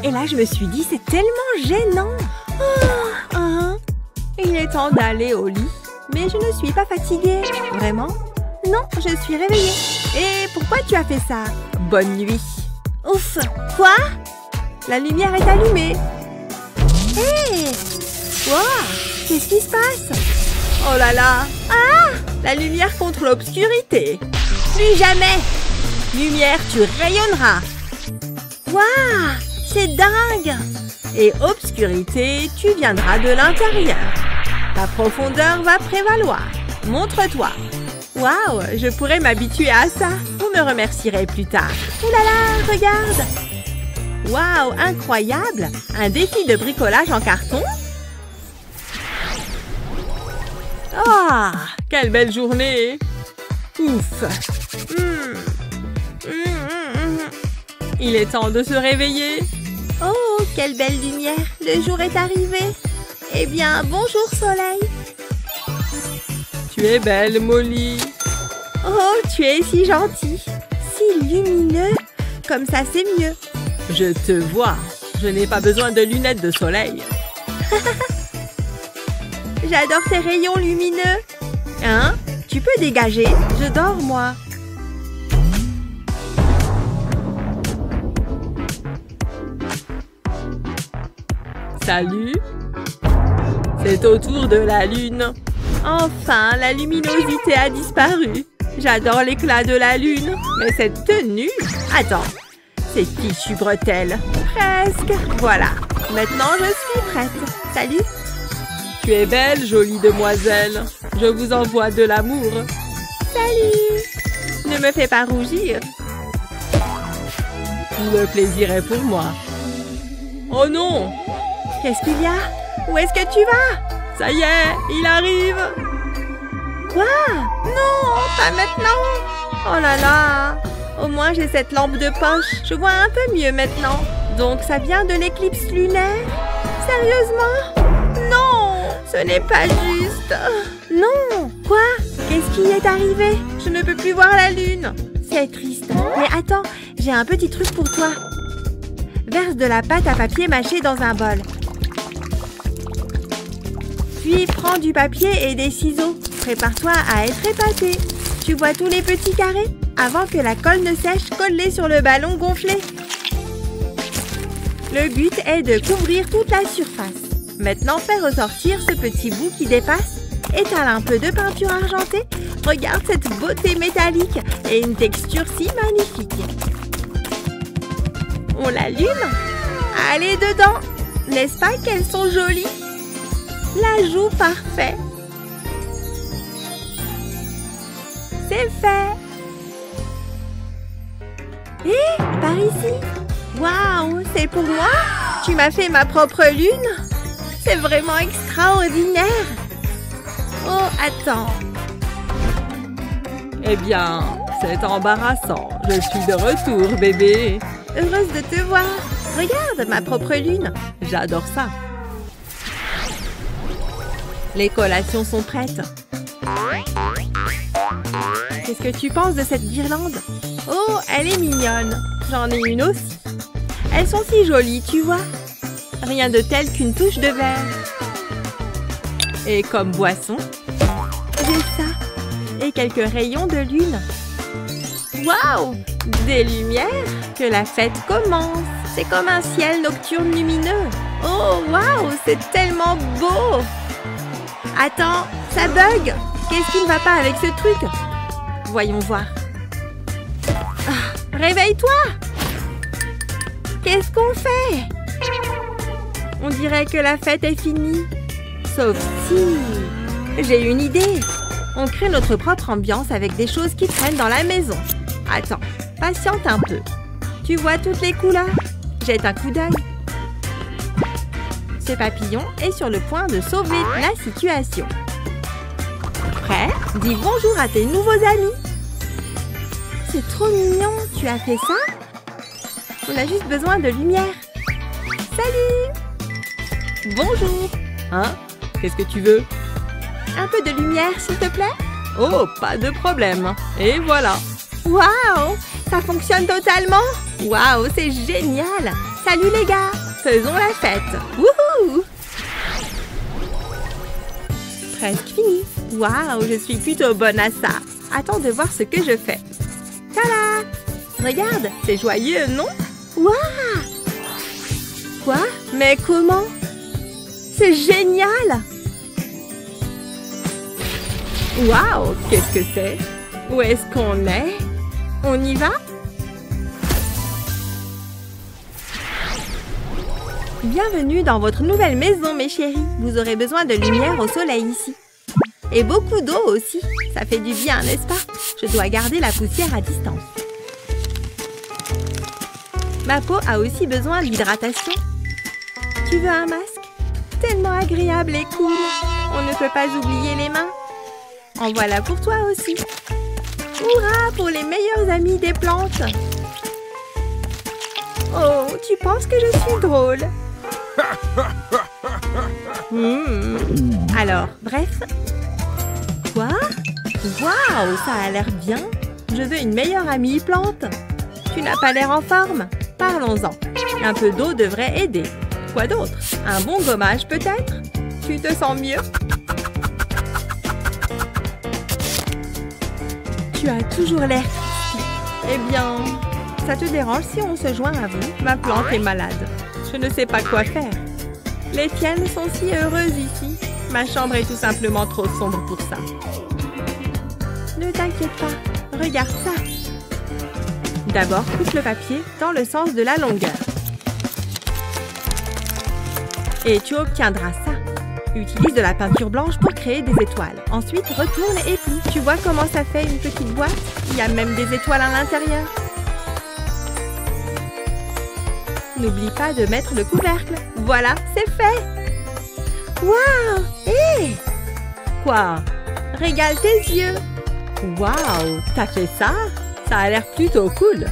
Et là, je me suis dit, c'est tellement gênant. Il est temps d'aller au lit. Mais je ne suis pas fatiguée. Vraiment? Non, je suis réveillée. Et pourquoi tu as fait ça? Bonne nuit. Ouf! Quoi? La lumière est allumée. Hé! Wow! Qu'est-ce qui se passe? Oh là là! Ah! La lumière contre l'obscurité. Plus jamais! Lumière, tu rayonneras. Waouh! C'est dingue! Et obscurité, tu viendras de l'intérieur. Ta profondeur va prévaloir. Montre-toi. Waouh! Je pourrais m'habituer à ça. Vous me remercierez plus tard. Ouh là là! Regarde! Waouh! Incroyable! Un défi de bricolage en carton? Ah! Quelle belle journée! Ouf! Il est temps de se réveiller. Oh, quelle belle lumière! Le jour est arrivé. Eh bien, bonjour soleil. Tu es belle, Molly. Oh, tu es si gentil. Si lumineux. Comme ça, c'est mieux. Je te vois. Je n'ai pas besoin de lunettes de soleil. J'adore tes rayons lumineux. Hein? Tu peux dégager? Je dors, moi. Salut. C'est au tour de la lune. Enfin, la luminosité a disparu. J'adore l'éclat de la lune. Mais cette tenue... Attends. Ces fichues bretelles. Presque. Voilà. Maintenant, je suis prête. Salut. Tu es belle, jolie demoiselle. Je vous envoie de l'amour. Salut. Ne me fais pas rougir. Le plaisir est pour moi. Oh non! Qu'est-ce qu'il y a? Où est-ce que tu vas? Ça y est, il arrive! Quoi? Non, pas maintenant! Oh là là! Au moins, j'ai cette lampe de poche. Je vois un peu mieux maintenant. Donc, ça vient de l'éclipse lunaire? Sérieusement? Non! Ce n'est pas juste! Non! Quoi? Qu'est-ce qui est arrivé? Je ne peux plus voir la lune. C'est triste. Mais attends, j'ai un petit truc pour toi. Verse de la pâte à papier mâché dans un bol. Puis prends du papier et des ciseaux. Prépare-toi à être épaté. Tu vois tous les petits carrés? Avant que la colle ne sèche, colle-les sur le ballon gonflé. Le but est de couvrir toute la surface. Maintenant, fais ressortir ce petit bout qui dépasse. Étale un peu de peinture argentée. Regarde cette beauté métallique et une texture si magnifique. On l'allume? Allez dedans! N'est-ce pas qu'elles sont jolies? L'ajout parfait. C'est fait. Hé, par ici. Waouh, c'est pour moi? Tu m'as fait ma propre lune? C'est vraiment extraordinaire. Oh, attends. Eh bien, c'est embarrassant. Je suis de retour, bébé. Heureuse de te voir. Regarde, ma propre lune. J'adore ça. Les collations sont prêtes. Qu'est-ce que tu penses de cette guirlande? Oh, elle est mignonne. J'en ai une aussi. Elles sont si jolies, tu vois. Rien de tel qu'une touche de vert. Et comme boisson, j'ai ça. Et quelques rayons de lune. Waouh! Des lumières. Que la fête commence. C'est comme un ciel nocturne lumineux. Oh, waouh! C'est tellement beau! Attends, ça bug! Qu'est-ce qui ne va pas avec ce truc? Voyons voir. Ah, réveille-toi! Qu'est-ce qu'on fait? On dirait que la fête est finie. Sauf si... J'ai une idée. On crée notre propre ambiance avec des choses qui traînent dans la maison. Attends, patiente un peu. Tu vois toutes les couleurs? Jette un coup d'œil. Ce papillon est sur le point de sauver la situation. Prêt? Dis bonjour à tes nouveaux amis. C'est trop mignon. Tu as fait ça? On a juste besoin de lumière. Salut! Bonjour. Hein? Qu'est-ce que tu veux? Un peu de lumière, s'il te plaît? Oh, pas de problème. Et voilà. Waouh! Ça fonctionne totalement? Waouh, c'est génial! Salut les gars! Faisons la fête! Wouhou! Presque fini. Waouh, je suis plutôt bonne à ça. Attends de voir ce que je fais. Tada! Regarde, c'est joyeux, non? Waouh! Quoi? Mais comment? C'est génial! Waouh, qu'est-ce que c'est? Où est-ce qu'on est? On y va? Bienvenue dans votre nouvelle maison, mes chéris. Vous aurez besoin de lumière au soleil ici. Et beaucoup d'eau aussi. Ça fait du bien, n'est-ce pas? Je dois garder la poussière à distance. Ma peau a aussi besoin d'hydratation. Tu veux un masque? Tellement agréable et cool. On ne peut pas oublier les mains. En voilà pour toi aussi. Hurrah pour les meilleurs amis des plantes. Oh, tu penses que je suis drôle? Alors, bref. Quoi? Waouh, ça a l'air bien. Je veux une meilleure amie plante. Tu n'as pas l'air en forme. Parlons-en. Un peu d'eau devrait aider. Quoi d'autre? Un bon gommage peut-être? Tu te sens mieux? Tu as toujours l'air triste. Eh bien, ça te dérange si on se joint à vous? Ma plante est malade. Je ne sais pas quoi faire. Les tiennes sont si heureuses ici. Ma chambre est tout simplement trop sombre pour ça. Ne t'inquiète pas. Regarde ça. D'abord, coupe le papier dans le sens de la longueur. Et tu obtiendras ça. Utilise de la peinture blanche pour créer des étoiles. Ensuite, retourne et plie. Tu vois comment ça fait une petite boîte? Il y a même des étoiles à l'intérieur. N'oublie pas de mettre le couvercle. Voilà, c'est fait. Waouh! Hé! Quoi? Régale tes yeux. Waouh! T'as fait ça? Ça a l'air plutôt cool.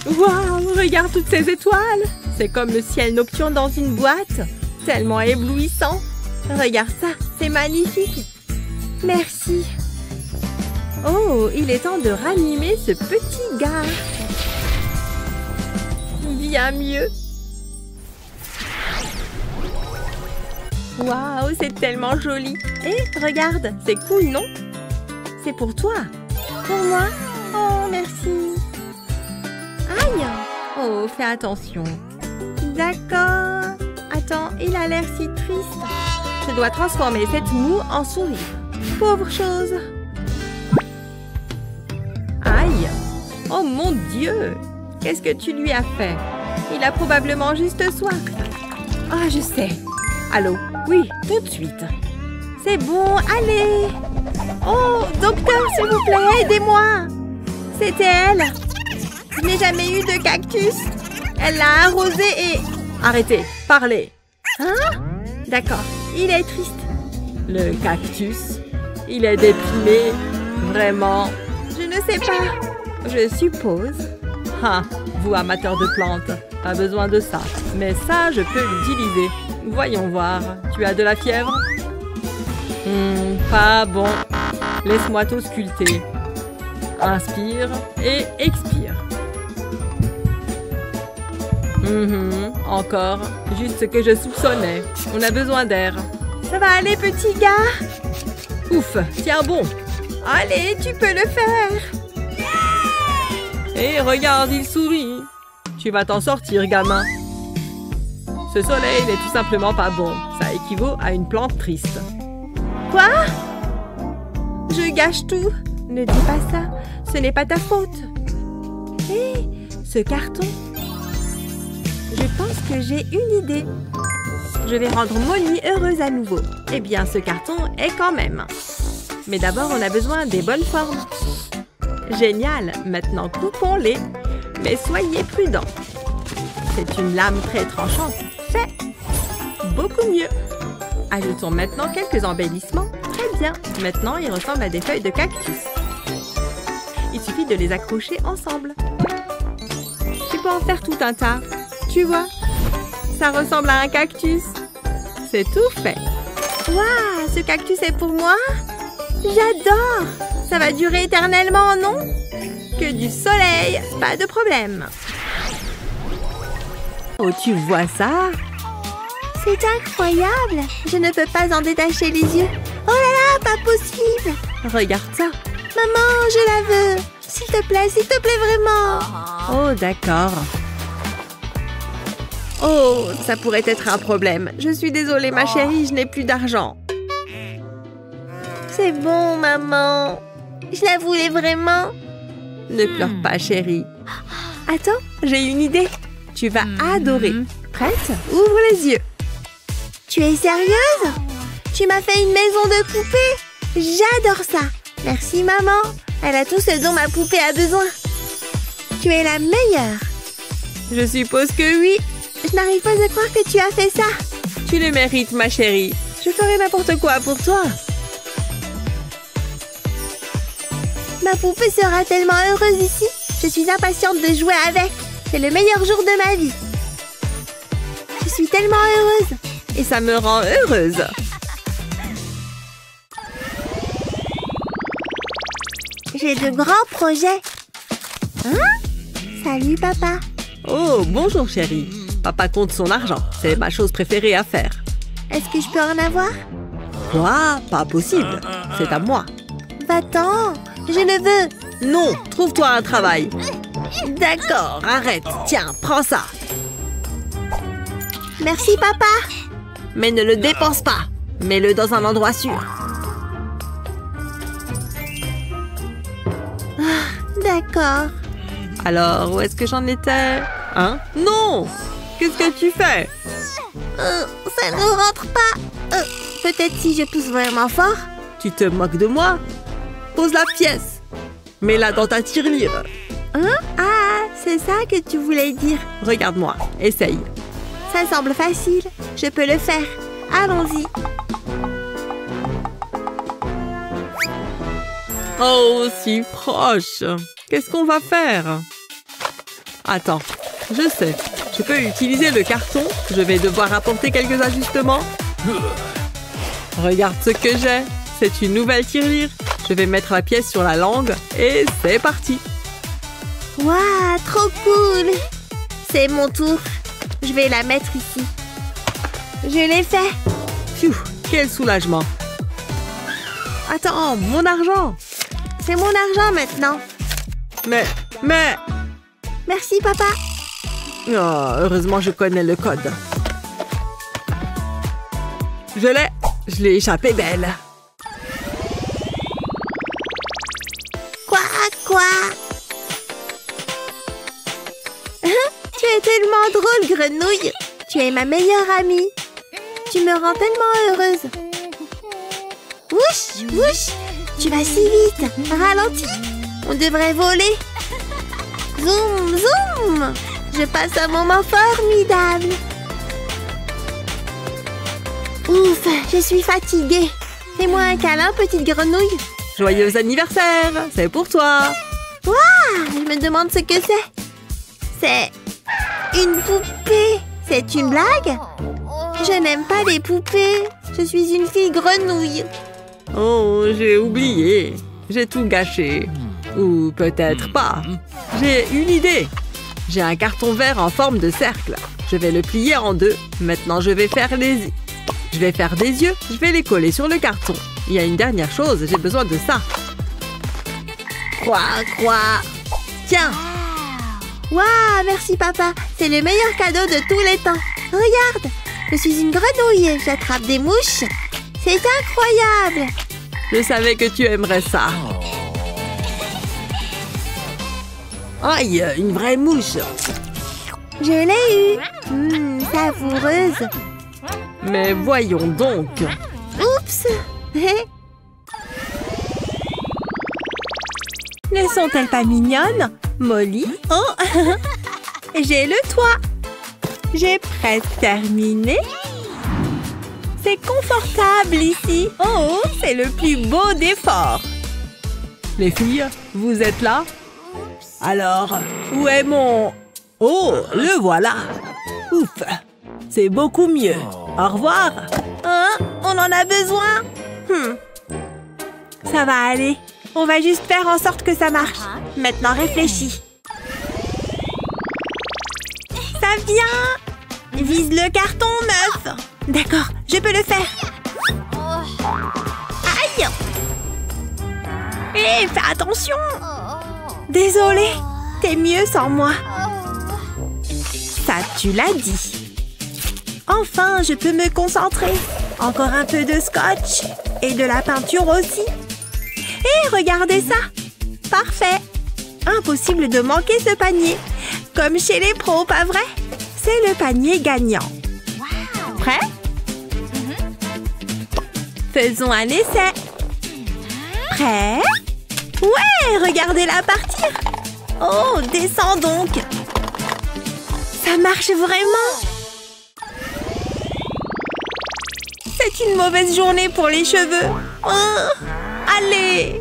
Waouh! Regarde toutes ces étoiles. C'est comme le ciel nocturne dans une boîte. Tellement éblouissant. Regarde ça, c'est magnifique. Merci. Oh, il est temps de ranimer ce petit gars. Bien mieux. Waouh, c'est tellement joli. Et regarde, c'est cool, non? C'est pour toi. Pour moi? Oh, merci. Aïe! Oh, fais attention. D'accord. Attends, il a l'air si triste. Je dois transformer cette moue en sourire. Pauvre chose. Aïe! Oh mon Dieu! Qu'est-ce que tu lui as fait? Il a probablement juste soif. Ah, je sais. Allô? Oui, tout de suite. C'est bon, allez! Oh, docteur, s'il vous plaît, aidez-moi! C'était elle! Je n'ai jamais eu de cactus! Elle l'a arrosé et... Arrêtez, parlez! Hein? D'accord, il est triste. Le cactus? Il est déprimé? Vraiment? Je ne sais pas. Je suppose. Ah, vous amateurs de plantes, pas besoin de ça. Mais ça, je peux l'utiliser. Voyons voir. Tu as de la fièvre? Pas bon. Laisse-moi t'ausculter. Inspire et expire. Encore. Juste ce que je soupçonnais. On a besoin d'air. Ça va aller, petit gars? Ouf, tiens bon. Allez, tu peux le faire. Et regarde, il sourit. Tu vas t'en sortir, gamin. Ce soleil n'est tout simplement pas bon. Ça équivaut à une plante triste. Quoi? Je gâche tout. Ne dis pas ça. Ce n'est pas ta faute. Hé, ce carton. Je pense que j'ai une idée. Je vais rendre Molly heureuse à nouveau. Eh bien, ce carton est quand même. Mais d'abord, on a besoin des bonnes formes. Génial. Maintenant, coupons-les. Mais soyez prudents. C'est une lame très tranchante. Fait. Beaucoup mieux. Ajoutons maintenant quelques embellissements. Très bien. Maintenant, ils ressemblent à des feuilles de cactus. Il suffit de les accrocher ensemble. Tu peux en faire tout un tas. Tu vois, ça ressemble à un cactus. C'est tout fait. Waouh, ce cactus est pour moi? J'adore. Ça va durer éternellement, non? Que du soleil, pas de problème. Oh, tu vois ça? C'est incroyable. Je ne peux pas en détacher les yeux. Oh là là, pas possible. Regarde ça. Maman, je la veux. S'il te plaît, vraiment. Oh, d'accord. Oh, ça pourrait être un problème. Je suis désolée, ma chérie, je n'ai plus d'argent. C'est bon, maman. Je la voulais vraiment. Ne pleure pas, chérie. Attends, j'ai une idée. Tu vas adorer. Prête? Ouvre les yeux. Tu es sérieuse? Tu m'as fait une maison de poupée? J'adore ça. Merci, maman. Elle a tout ce dont ma poupée a besoin. Tu es la meilleure. Je suppose que oui. Je n'arrive pas à croire que tu as fait ça. Tu le mérites, ma chérie. Je ferai n'importe quoi pour toi. Ma poupée sera tellement heureuse ici. Je suis impatiente de jouer avec. C'est le meilleur jour de ma vie. Je suis tellement heureuse. Et ça me rend heureuse. J'ai de grands projets. Hein? Salut, papa. Oh, bonjour, chérie. Papa compte son argent. C'est ma chose préférée à faire. Est-ce que je peux en avoir? Quoi? Pas possible. C'est à moi. Va-t'en. Je le veux. Non, trouve-toi un travail. D'accord, arrête. Tiens, prends ça. Merci, papa. Mais ne le dépense pas. Mets-le dans un endroit sûr. D'accord. Alors, où est-ce que j'en étais? Hein? Non! Qu'est-ce que tu fais? Ça ne rentre pas. Peut-être si je pousse vraiment fort. Tu te moques de moi? Pose la pièce. Mets-la dans ta tirelire. Hein? Ah, c'est ça que tu voulais dire. Regarde-moi. Essaye. Ça semble facile. Je peux le faire. Allons-y. Oh, si proche. Qu'est-ce qu'on va faire? Attends, je sais. Je peux utiliser le carton. Je vais devoir apporter quelques ajustements. Regarde ce que j'ai. C'est une nouvelle tirelire. Je vais mettre la pièce sur la langue et c'est parti. Waouh, trop cool. C'est mon tour. Je vais la mettre ici. Je l'ai fait. Pfiou, quel soulagement. Attends, mon argent. C'est mon argent maintenant. Mais... Merci, papa. Oh, heureusement, je connais le code. Je l'ai échappé belle. Quoi? Tu es tellement drôle, Grenouille. Tu es ma meilleure amie. Tu me rends tellement heureuse. Wouch. Tu vas si vite. Ralentis. On devrait voler. Zoom. Je passe un moment formidable. Ouf, je suis fatiguée. Fais-moi un câlin, petite grenouille. Joyeux anniversaire, c'est pour toi. Waouh, je me demande ce que c'est. C'est une poupée. C'est une blague? Je n'aime pas les poupées. Je suis une fille grenouille. Oh, j'ai oublié. J'ai tout gâché. Ou peut-être pas. J'ai une idée. J'ai un carton vert en forme de cercle. Je vais le plier en deux. Maintenant, je vais faire des yeux. Je vais les coller sur le carton. Il y a une dernière chose. J'ai besoin de ça. Quoi? Tiens. Waouh, merci papa. C'est le meilleur cadeau de tous les temps. Regarde. Je suis une grenouille. J'attrape des mouches. C'est incroyable. Je savais que tu aimerais ça. Aïe, une vraie mouche. Je l'ai eue. Savoureuse. Mais voyons donc. Oups. Ne sont-elles pas mignonnes? Molly? Oh. J'ai le toit. J'ai presque terminé. C'est confortable ici. Oh, c'est le plus beau d'efforts. Les filles, vous êtes là? Alors, où est mon... Oh, le voilà. Ouf, c'est beaucoup mieux. Au revoir. Hein? On en a besoin? Ça va aller. On va juste faire en sorte que ça marche. Maintenant, réfléchis. Ça vient! Vise le carton, meuf! D'accord, je peux le faire. Aïe! Hé, fais attention! Désolée, t'es mieux sans moi. Ça, tu l'as dit. Enfin, je peux me concentrer. Encore un peu de scotch. Et de la peinture aussi. Hé, regardez ça! Parfait! Impossible de manquer ce panier. Comme chez les pros, pas vrai? C'est le panier gagnant. Prêt? Faisons un essai. Prêt? Ouais, regardez-la partir. Oh, descends donc. Ça marche vraiment. C'est une mauvaise journée pour les cheveux. Oh, allez.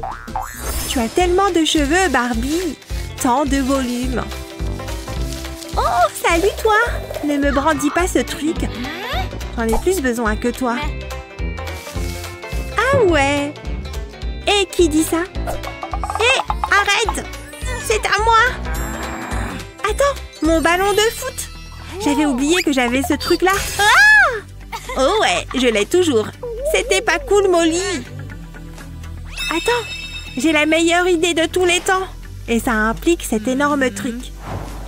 Tu as tellement de cheveux, Barbie. Tant de volume. Oh, salut toi. Ne me brandis pas ce truc. J'en ai plus besoin que toi. Ah ouais. Et qui dit ça? Hé, arrête. C'est à moi. Attends, mon ballon de foot. J'avais oublié que j'avais ce truc-là. Ah! Oh ouais, je l'ai toujours. C'était pas cool, Molly. Attends, j'ai la meilleure idée de tous les temps. Et ça implique cet énorme truc.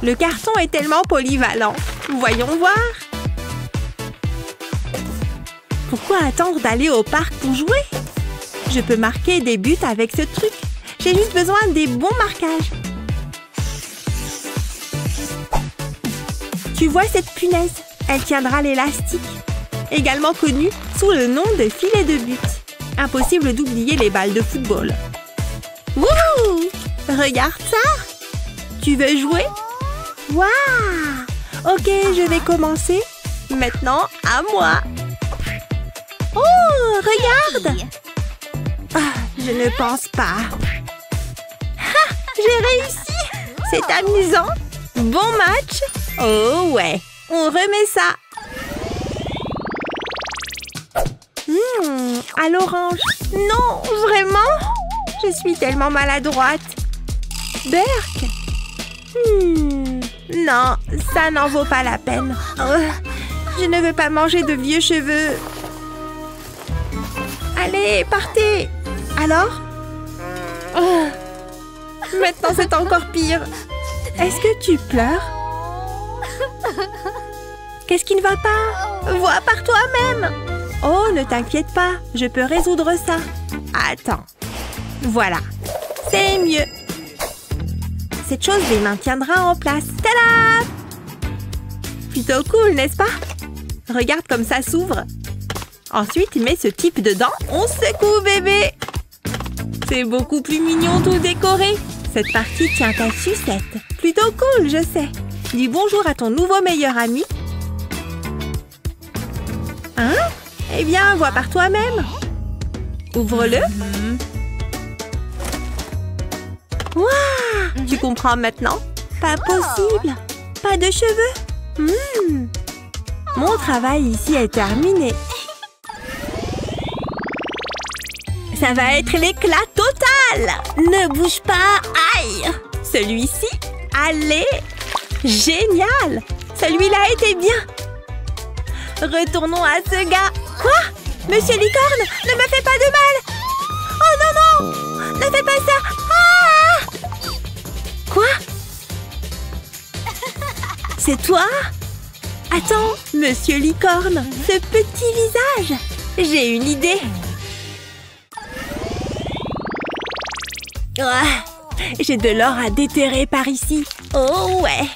Le carton est tellement polyvalent. Voyons voir. Pourquoi attendre d'aller au parc pour jouer? Je peux marquer des buts avec ce truc. J'ai juste besoin des bons marquages. Tu vois cette punaise? Elle tiendra l'élastique. Également connue sous le nom de filet de but. Impossible d'oublier les balles de football. Wouhou! Regarde ça! Tu veux jouer? Waouh! Ok, je vais commencer. Maintenant, à moi. Oh, regarde! Ah, je ne pense pas. Ha! J'ai réussi! C'est amusant. Bon match. Oh ouais, on remet ça. À l'orange. Non, vraiment? Je suis tellement maladroite. Berk. Non, ça n'en vaut pas la peine. Je ne veux pas manger de vieux cheveux. Allez, partez. Alors? Maintenant, c'est encore pire. Est-ce que tu pleures? Qu'est-ce qui ne va pas? Vois par toi-même. Oh, ne t'inquiète pas, je peux résoudre ça. Attends. Voilà, c'est mieux. Cette chose les maintiendra en place. Tada! Plutôt cool, n'est-ce pas? Regarde comme ça s'ouvre. Ensuite, mets ce type dedans. On secoue, bébé. C'est beaucoup plus mignon tout décoré. Cette partie tient ta sucette. Plutôt cool, je sais. Dis bonjour à ton nouveau meilleur ami. Hein? Eh bien, vois par toi-même. Ouvre-le. Waouh! Tu comprends maintenant? Pas possible. Pas de cheveux. Mon travail ici est terminé. Ça va être l'éclat total. Ne bouge pas. Aïe! Celui-ci, allez! Génial! Celui-là était bien. Retournons à ce gars. Quoi? Monsieur Licorne, ne me fais pas de mal. Oh non, non! Ne fais pas ça. Ah! Quoi? C'est toi? Attends, Monsieur Licorne, ce petit visage. J'ai une idée. J'ai de l'or à déterrer par ici. Oh ouais.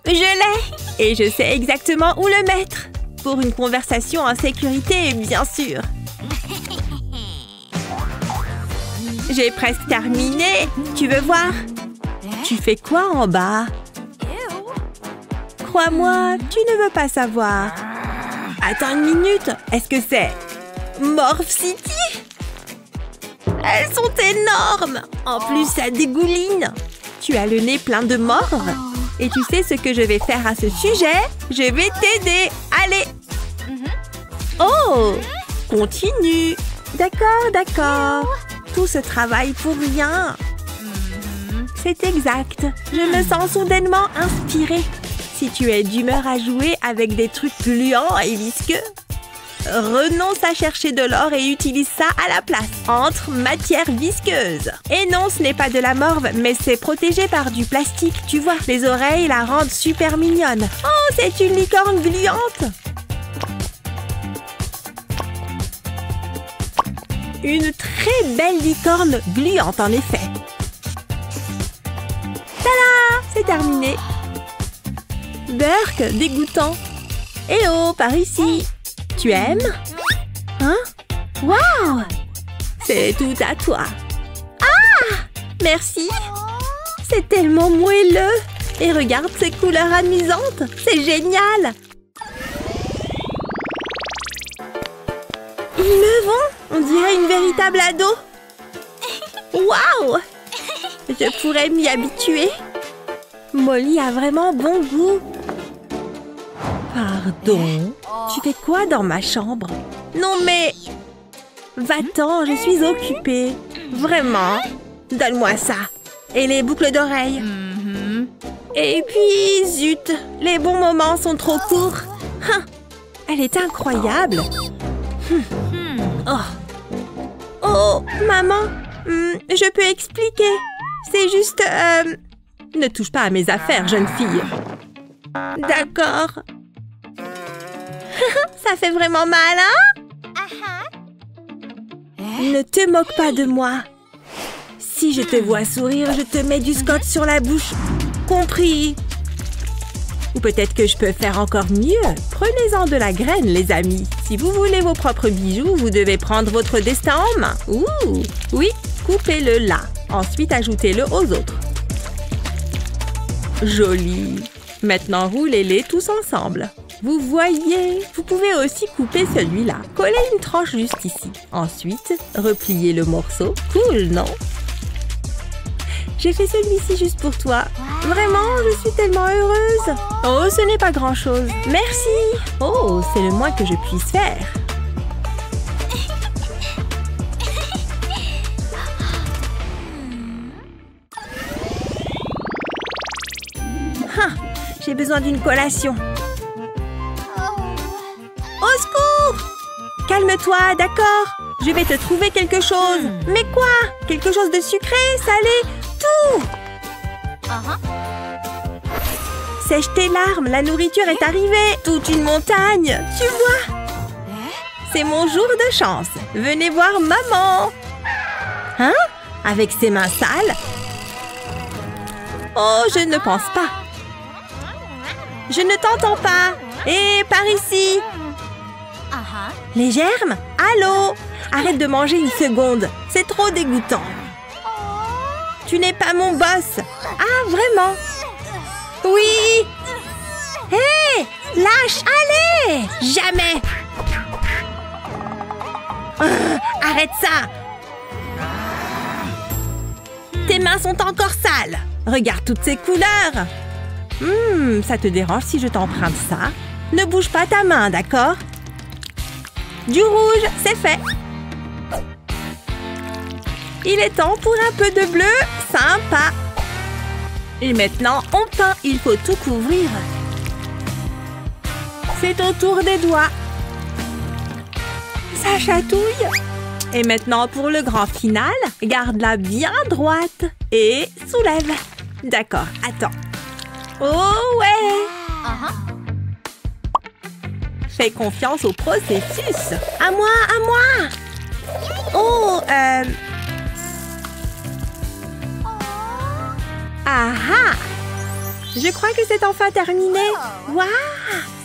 Je l'ai. Et je sais exactement où le mettre. Pour une conversation en sécurité, bien sûr. J'ai presque terminé. Tu veux voir? Tu fais quoi en bas? Crois-moi, tu ne veux pas savoir. Attends une minute. Est-ce que c'est Morph City? Elles sont énormes. En plus, ça dégouline. Tu as le nez plein de morve. Et tu sais ce que je vais faire à ce sujet? Je vais t'aider. Allez. Oh! Continue. D'accord, d'accord. Tout ce travail pour rien. C'est exact. Je me sens soudainement inspirée. Si tu es d'humeur à jouer avec des trucs gluants et visqueux, renonce à chercher de l'or et utilise ça à la place. Entre matière visqueuse. Et non, ce n'est pas de la morve, mais c'est protégé par du plastique. Tu vois, les oreilles la rendent super mignonne. Oh, c'est une licorne gluante. Une très belle licorne gluante, en effet. Tada! C'est terminé. Burk, dégoûtant. Eh oh, par ici. Tu aimes? Hein? Waouh! C'est tout à toi. Ah! Merci. C'est tellement moelleux. Et regarde ces couleurs amusantes. C'est génial. Ils me vont. On dirait une véritable ado. Waouh! Je pourrais m'y habituer. Molly a vraiment bon goût. Pardon? Tu fais quoi dans ma chambre? Non mais... Va-t'en, je suis occupée. Vraiment? Donne-moi ça. Et les boucles d'oreilles. Et puis, zut, les bons moments sont trop courts. Elle est incroyable. Oh, maman, je peux expliquer. C'est juste... Ne touche pas à mes affaires, jeune fille. D'accord. Ça fait vraiment mal, hein? Ne te moque pas de moi. Si je te vois sourire, je te mets du scotch sur la bouche. Compris? Ou peut-être que je peux faire encore mieux. Prenez-en de la graine, les amis. Si vous voulez vos propres bijoux, vous devez prendre votre destin en main. Ouh! Oui, coupez-le là. Ensuite, ajoutez-le aux autres. Joli. Maintenant, roulez-les tous ensemble. Vous voyez, vous pouvez aussi couper celui-là. Collez une tranche juste ici. Ensuite, repliez le morceau. Cool, non? J'ai fait celui-ci juste pour toi. Vraiment, je suis tellement heureuse. Oh, ce n'est pas grand-chose. Merci. Oh, c'est le moins que je puisse faire. J'ai besoin d'une collation. Au secours! Calme-toi, d'accord? Je vais te trouver quelque chose. Mais quoi? Quelque chose de sucré, salé, tout! Sèche tes larmes, la nourriture est arrivée. Toute une montagne, tu vois? C'est mon jour de chance. Venez voir maman. Hein? Avec ses mains sales? Oh, je ne pense pas. Je ne t'entends pas. Et par ici. Les germes? Allô? Arrête de manger une seconde. C'est trop dégoûtant. Tu n'es pas mon boss. Ah, vraiment? Oui. Hé! Lâche, allez! Jamais! Arrête ça! Tes mains sont encore sales. Regarde toutes ces couleurs. Ça te dérange si je t'emprunte ça? Ne bouge pas ta main, d'accord? Du rouge, c'est fait. Il est temps pour un peu de bleu. Sympa. Et maintenant, on peint. Il faut tout couvrir. C'est au tour des doigts. Ça chatouille. Et maintenant, pour le grand final, garde-la bien droite. Et soulève. D'accord, attends. Oh ouais! Fais confiance au processus. À moi, à moi! Oh, Ah! Je crois que c'est enfin terminé. Waouh!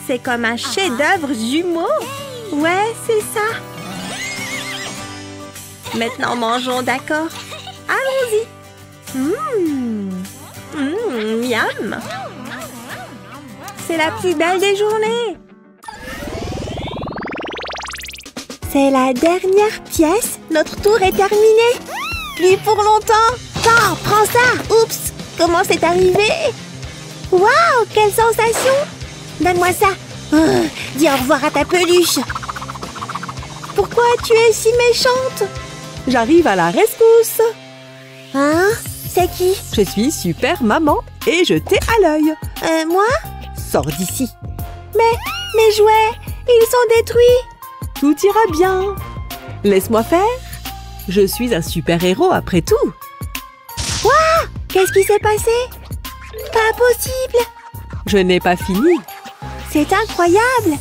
C'est comme un chef-d'œuvre jumeau. Ouais, c'est ça. Maintenant, mangeons, d'accord? Allons-y. Miam! C'est la plus belle des journées. C'est la dernière pièce. Notre tour est terminé. Plus pour longtemps. Attends, prends ça. Oups, comment c'est arrivé? Waouh, quelle sensation. Donne-moi ça. Dis au revoir à ta peluche. pourquoi tu es si méchante? J'arrive à la rescousse. Hein? C'est qui? Je suis super maman et je t'ai à l'œil. Moi? Sors d'ici. Mes jouets, ils sont détruits. Tout ira bien. Laisse-moi faire. Je suis un super-héros après tout. Qu'est-ce qui s'est passé? Pas possible. Je n'ai pas fini. C'est incroyable.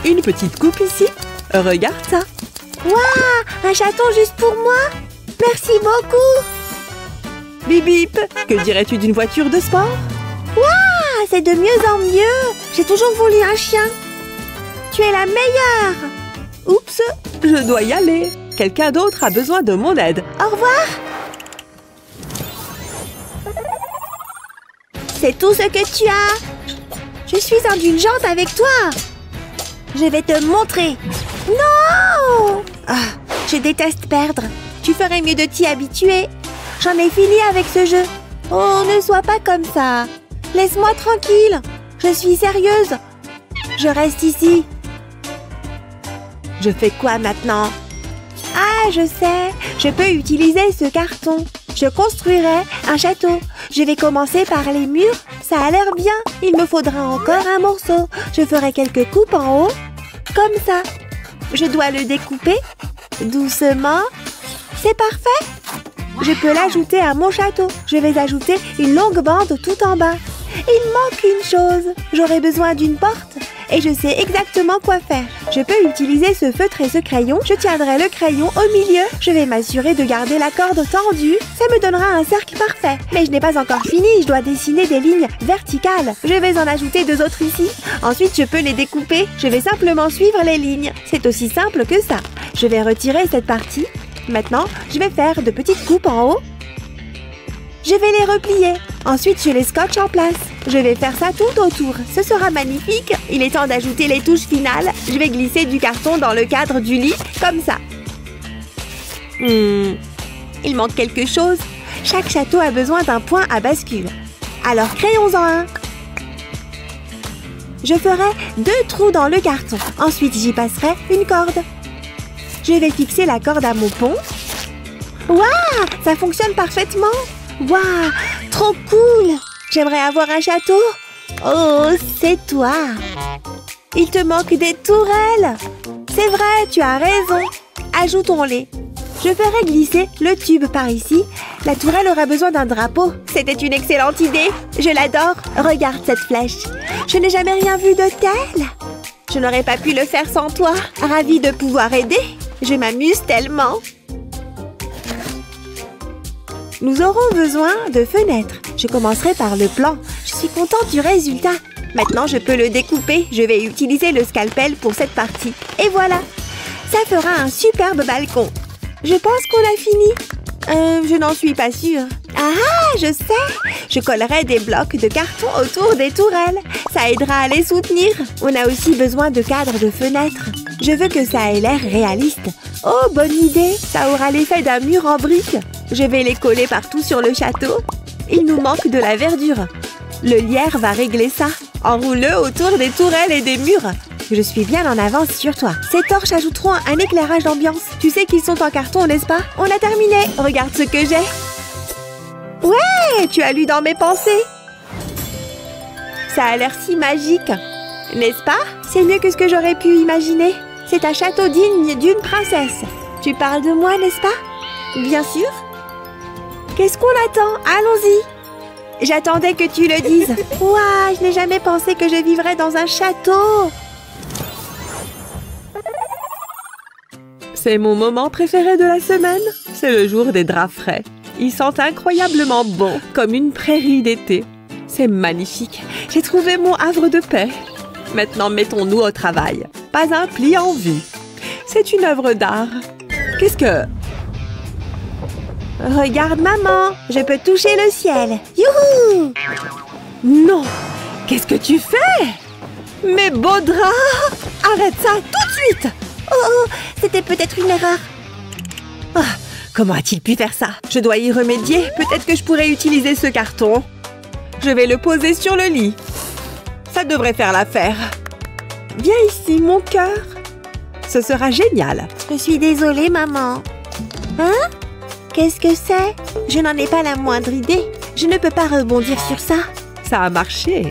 Une petite coupe ici. Regarde ça. Waouh, un chaton juste pour moi. Merci beaucoup. Bip bip. Que dirais-tu d'une voiture de sport? Ah, c'est de mieux en mieux. J'ai toujours voulu un chien. Tu es la meilleure. Oups, je dois y aller. Quelqu'un d'autre a besoin de mon aide. Au revoir. C'est tout ce que tu as. Je suis indulgente avec toi. Je vais te montrer. Non! Ah, je déteste perdre. Tu ferais mieux de t'y habituer. J'en ai fini avec ce jeu. Oh, ne sois pas comme ça. Laisse-moi tranquille. Je suis sérieuse. Je reste ici. Je fais quoi maintenant? Ah, je sais. Je peux utiliser ce carton. Je construirai un château. Je vais commencer par les murs. Ça a l'air bien. Il me faudra encore un morceau. Je ferai quelques coupes en haut. Comme ça. Je dois le découper. Doucement. C'est parfait. Je peux l'ajouter à mon château. Je vais ajouter une longue bande tout en bas. Il manque une chose. J'aurai besoin d'une porte. Et je sais exactement quoi faire. Je peux utiliser ce feutre et ce crayon. Je tiendrai le crayon au milieu. Je vais m'assurer de garder la corde tendue. Ça me donnera un cercle parfait. Mais je n'ai pas encore fini. Je dois dessiner des lignes verticales. Je vais en ajouter 2 autres ici. Ensuite, je peux les découper. Je vais simplement suivre les lignes. C'est aussi simple que ça. Je vais retirer cette partie. Maintenant, je vais faire de petites coupes en haut. Je vais les replier. Ensuite, je les scotche en place. Je vais faire ça tout autour. Ce sera magnifique. Il est temps d'ajouter les touches finales. Je vais glisser du carton dans le cadre du lit, comme ça. Il manque quelque chose. Chaque château a besoin d'un point à bascule. Alors, créons-en un. Je ferai 2 trous dans le carton. Ensuite, j'y passerai une corde. Je vais fixer la corde à mon pont. Waouh, ça fonctionne parfaitement. Waouh, trop cool. J'aimerais avoir un château. Oh, c'est toi. Il te manque des tourelles. C'est vrai, tu as raison. Ajoutons-les. Je ferai glisser le tube par ici. La tourelle aura besoin d'un drapeau. C'était une excellente idée. Je l'adore. Regarde cette flèche. Je n'ai jamais rien vu de tel. Je n'aurais pas pu le faire sans toi. Ravie de pouvoir aider. Je m'amuse tellement. Nous aurons besoin de fenêtres. Je commencerai par le plan. Je suis contente du résultat. Maintenant, je peux le découper. Je vais utiliser le scalpel pour cette partie. Et voilà. Ça fera un superbe balcon. Je pense qu'on a fini. Je n'en suis pas sûre. Ah, je sais. Je collerai des blocs de carton autour des tourelles. Ça aidera à les soutenir. On a aussi besoin de cadres de fenêtres. Je veux que ça ait l'air réaliste. Oh, bonne idée. Ça aura l'effet d'un mur en briques. Je vais les coller partout sur le château. Il nous manque de la verdure. Le lierre va régler ça. Enroule-le autour des tourelles et des murs. Je suis bien en avance sur toi. Ces torches ajouteront un éclairage d'ambiance. Tu sais qu'ils sont en carton, n'est-ce pas? On a terminé. Regarde ce que j'ai. Ouais, tu as lu dans mes pensées. Ça a l'air si magique. N'est-ce pas? C'est mieux que ce que j'aurais pu imaginer. C'est un château digne d'une princesse. Tu parles de moi, n'est-ce pas? Bien sûr. Qu'est-ce qu'on attend? Allons-y. J'attendais que tu le dises. Ouah, je n'ai jamais pensé que je vivrais dans un château. C'est mon moment préféré de la semaine. C'est le jour des draps frais. Ils sentent incroyablement bon, comme une prairie d'été. C'est magnifique. J'ai trouvé mon havre de paix. Maintenant, mettons-nous au travail. Pas un pli en vue. C'est une œuvre d'art. Qu'est-ce que... Regarde, maman. Je peux toucher le ciel. Youhou! Non! Qu'est-ce que tu fais? Mes beaux draps! Arrête ça tout de suite! Oh, c'était peut-être une erreur. Ah, comment a-t-il pu faire ça? Je dois y remédier. Peut-être que je pourrais utiliser ce carton. Je vais le poser sur le lit. Ça devrait faire l'affaire. Viens ici, mon cœur. Ce sera génial. Je suis désolée, maman. Hein? Qu'est-ce que c'est? Je n'en ai pas la moindre idée. Je ne peux pas rebondir sur ça. Ça a marché.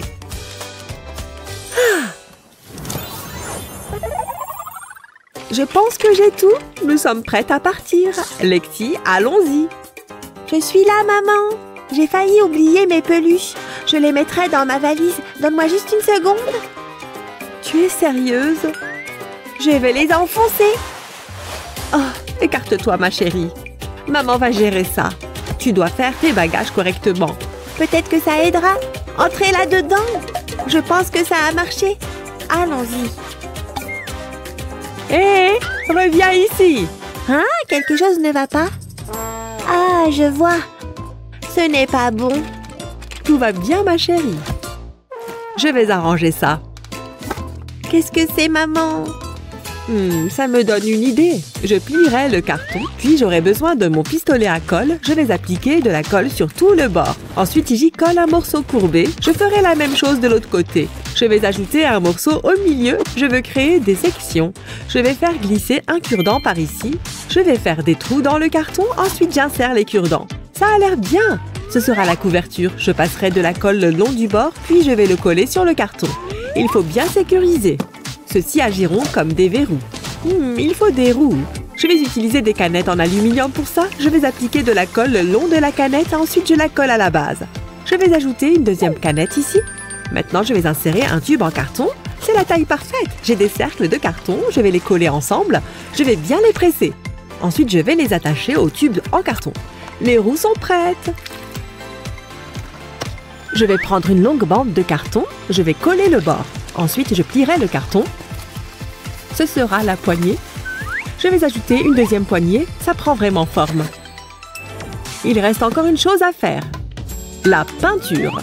Je pense que j'ai tout. Nous sommes prêtes à partir. Lexi, allons-y. Je suis là, maman. J'ai failli oublier mes peluches. Je les mettrai dans ma valise. Donne-moi juste une seconde. Tu es sérieuse? Je vais les enfoncer. Oh, écarte-toi, ma chérie. Maman va gérer ça. Tu dois faire tes bagages correctement. Peut-être que ça aidera. Entrez là-dedans. Je pense que ça a marché. Allons-y. Hé, reviens ici. Hein? Quelque chose ne va pas? Ah, je vois. Ce n'est pas bon. Tout va bien, ma chérie. Je vais arranger ça. Qu'est-ce que c'est, maman? Ça me donne une idée. Je plierai le carton, puis j'aurai besoin de mon pistolet à colle. Je vais appliquer de la colle sur tout le bord. Ensuite, j'y colle un morceau courbé. Je ferai la même chose de l'autre côté. Je vais ajouter un morceau au milieu. Je veux créer des sections. Je vais faire glisser un cure-dent par ici. Je vais faire des trous dans le carton. Ensuite, j'insère les cure-dents. Ça a l'air bien. Ce sera la couverture. Je passerai de la colle le long du bord, puis je vais le coller sur le carton. Il faut bien sécuriser. Ceux-ci agiront comme des verrous. Il faut des roues. Je vais utiliser des canettes en aluminium pour ça. Je vais appliquer de la colle le long de la canette. Ensuite, je la colle à la base. Je vais ajouter une deuxième canette ici. Maintenant, je vais insérer un tube en carton. C'est la taille parfaite. J'ai des cercles de carton. Je vais les coller ensemble. Je vais bien les presser. Ensuite, je vais les attacher au tube en carton. Les roues sont prêtes. Je vais prendre une longue bande de carton. Je vais coller le bord. Ensuite, je plierai le carton. Ce sera la poignée. Je vais ajouter une deuxième poignée. Ça prend vraiment forme. Il reste encore une chose à faire. La peinture.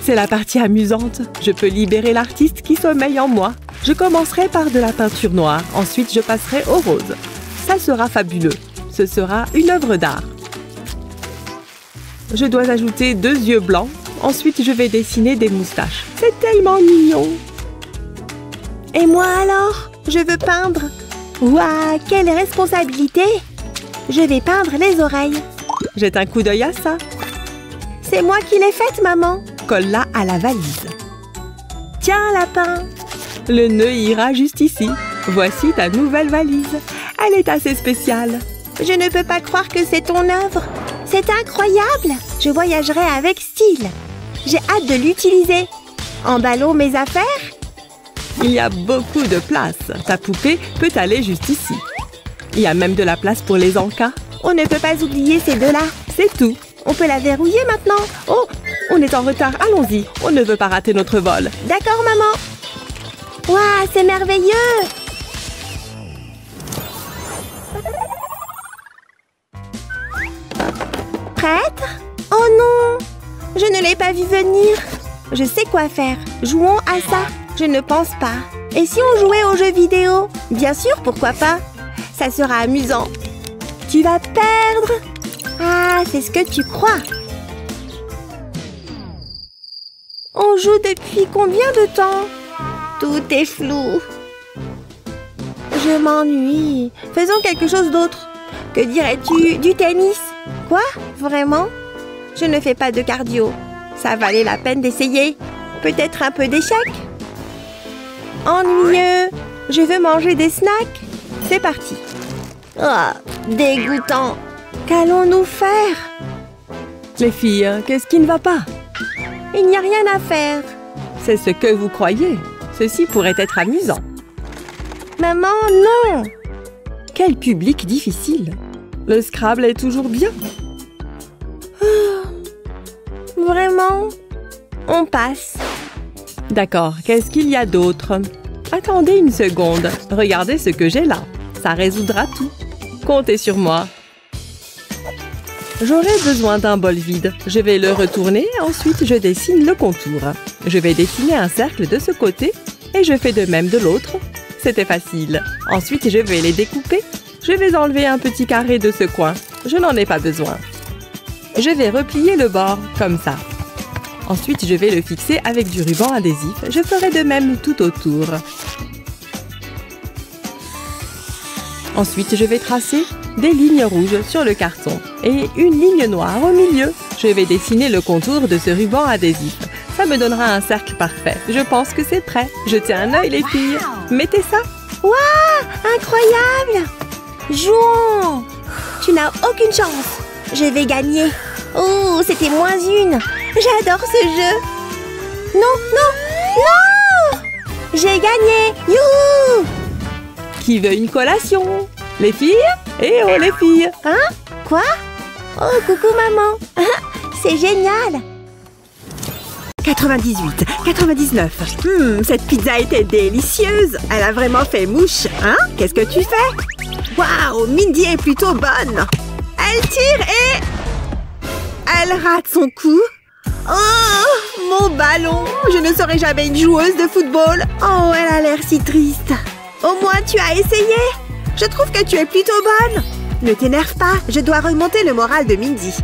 C'est la partie amusante. Je peux libérer l'artiste qui sommeille en moi. Je commencerai par de la peinture noire. Ensuite, je passerai au rose. Ça sera fabuleux. Ce sera une œuvre d'art. Je dois ajouter 2 yeux blancs. Ensuite, je vais dessiner des moustaches. C'est tellement mignon. Et moi alors? Je veux peindre. Ouah, quelle responsabilité! Je vais peindre les oreilles. Jette un coup d'œil à ça. C'est moi qui l'ai faite, maman. Colle-la à la valise. Tiens, lapin. Le nœud ira juste ici. Voici ta nouvelle valise. Elle est assez spéciale. Je ne peux pas croire que c'est ton œuvre. C'est incroyable. Je voyagerai avec style. J'ai hâte de l'utiliser. Emballons mes affaires. Il y a beaucoup de place. Ta poupée peut aller juste ici. Il y a même de la place pour les encas. On ne peut pas oublier ces deux-là. C'est tout. On peut la verrouiller maintenant. Oh, on est en retard. Allons-y. On ne veut pas rater notre vol. D'accord, maman. Waouh, c'est merveilleux. Prête? Oh non! Je ne l'ai pas vu venir. Je sais quoi faire. Jouons à ça. Je ne pense pas. Et si on jouait aux jeux vidéo? Bien sûr, pourquoi pas? Ça sera amusant. Tu vas perdre. Ah, c'est ce que tu crois. On joue depuis combien de temps? Tout est flou. Je m'ennuie. Faisons quelque chose d'autre. Que dirais-tu du tennis? Quoi? Vraiment? Je ne fais pas de cardio. Ça valait la peine d'essayer. Peut-être un peu d'échecs? Ennuyeux. Je veux manger des snacks. C'est parti. Oh, dégoûtant. Qu'allons-nous faire? Les filles, qu'est-ce qui ne va pas? Il n'y a rien à faire. C'est ce que vous croyez. Ceci pourrait être amusant. Maman, non. Quel public difficile. Le Scrabble est toujours bien. Vraiment? On passe. D'accord, qu'est-ce qu'il y a d'autre? Attendez une seconde. Regardez ce que j'ai là. Ça résoudra tout. Comptez sur moi. J'aurai besoin d'un bol vide. Je vais le retourner, ensuite je dessine le contour. Je vais dessiner un cercle de ce côté et je fais de même de l'autre. C'était facile. Ensuite, je vais les découper. Je vais enlever un petit carré de ce coin. Je n'en ai pas besoin. Je vais replier le bord, comme ça. Ensuite, je vais le fixer avec du ruban adhésif. Je ferai de même tout autour. Ensuite, je vais tracer des lignes rouges sur le carton et une ligne noire au milieu. Je vais dessiner le contour de ce ruban adhésif. Ça me donnera un cercle parfait. Je pense que c'est prêt. Jetez un œil, les filles. Mettez ça. Waouh, incroyable! Jouons! Tu n'as aucune chance. Je vais gagner. Oh, c'était -1. J'adore ce jeu. Non, non, non! J'ai gagné! Youhou! Qui veut une collation? Les filles? Eh oh, les filles! Hein? Quoi? Oh, coucou maman! C'est génial! 98, 99. Cette pizza était délicieuse. Elle a vraiment fait mouche. Hein? Qu'est-ce que tu fais? Waouh, Mindy est plutôt bonne. Elle tire et... elle rate son coup. Oh, mon ballon. Je ne serai jamais une joueuse de football. Oh, elle a l'air si triste. Au moins, tu as essayé. Je trouve que tu es plutôt bonne. Ne t'énerve pas, je dois remonter le moral de Mindy.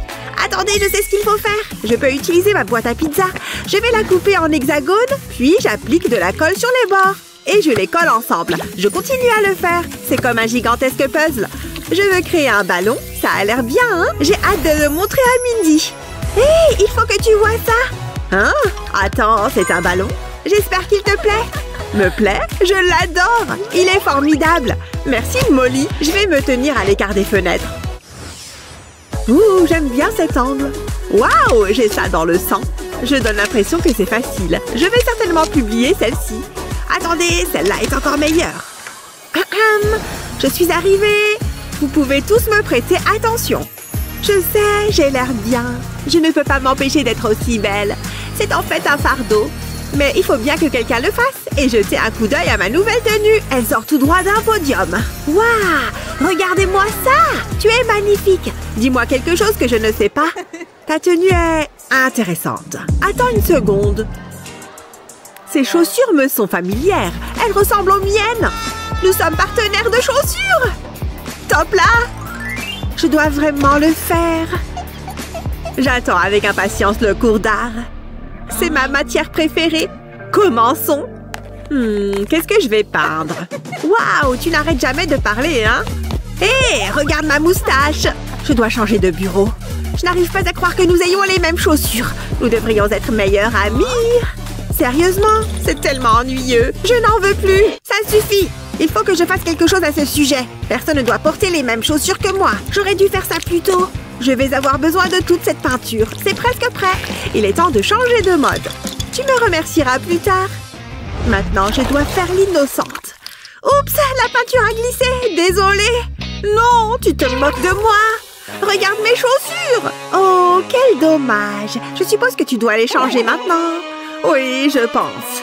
Attendez, je sais ce qu'il faut faire. Je peux utiliser ma boîte à pizza. Je vais la couper en hexagone, puis j'applique de la colle sur les bords. Et je les colle ensemble. Je continue à le faire. C'est comme un gigantesque puzzle. Je veux créer un ballon. Ça a l'air bien, hein? J'ai hâte de le montrer à Mindy. Hé, il faut que tu vois ça. Hein? Attends, c'est un ballon? J'espère qu'il te plaît. Me plaît? Je l'adore. Il est formidable. Merci, Molly. Je vais me tenir à l'écart des fenêtres. Ouh, j'aime bien cet angle. Waouh, j'ai ça dans le sang. Je donne l'impression que c'est facile. Je vais certainement publier celle-ci. Attendez, celle-là est encore meilleure. Je suis arrivée. Vous pouvez tous me prêter attention. Je sais, j'ai l'air bien. Je ne peux pas m'empêcher d'être aussi belle. C'est en fait un fardeau. Mais il faut bien que quelqu'un le fasse et jeter un coup d'œil à ma nouvelle tenue. Elle sort tout droit d'un podium. Waouh! Regardez-moi ça! Tu es magnifique. Dis-moi quelque chose que je ne sais pas. Ta tenue est intéressante. Attends une seconde. Ces chaussures me sont familières. Elles ressemblent aux miennes. Nous sommes partenaires de chaussures. Top là! Je dois vraiment le faire. J'attends avec impatience le cours d'art. C'est ma matière préférée. Commençons. Qu'est-ce que je vais peindre? Waouh, tu n'arrêtes jamais de parler, hein? Hé, regarde ma moustache. Je dois changer de bureau. Je n'arrive pas à croire que nous ayons les mêmes chaussures. Nous devrions être meilleurs amis. Sérieusement, c'est tellement ennuyeux. Je n'en veux plus. Ça suffit. Il faut que je fasse quelque chose à ce sujet. Personne ne doit porter les mêmes chaussures que moi. J'aurais dû faire ça plus tôt. Je vais avoir besoin de toute cette peinture. C'est presque prêt. Il est temps de changer de mode. Tu me remercieras plus tard. Maintenant, je dois faire l'innocente. Oups, la peinture a glissé. Désolée. Non, tu te moques de moi. Regarde mes chaussures. Oh, quel dommage. Je suppose que tu dois les changer maintenant. Oui, je pense.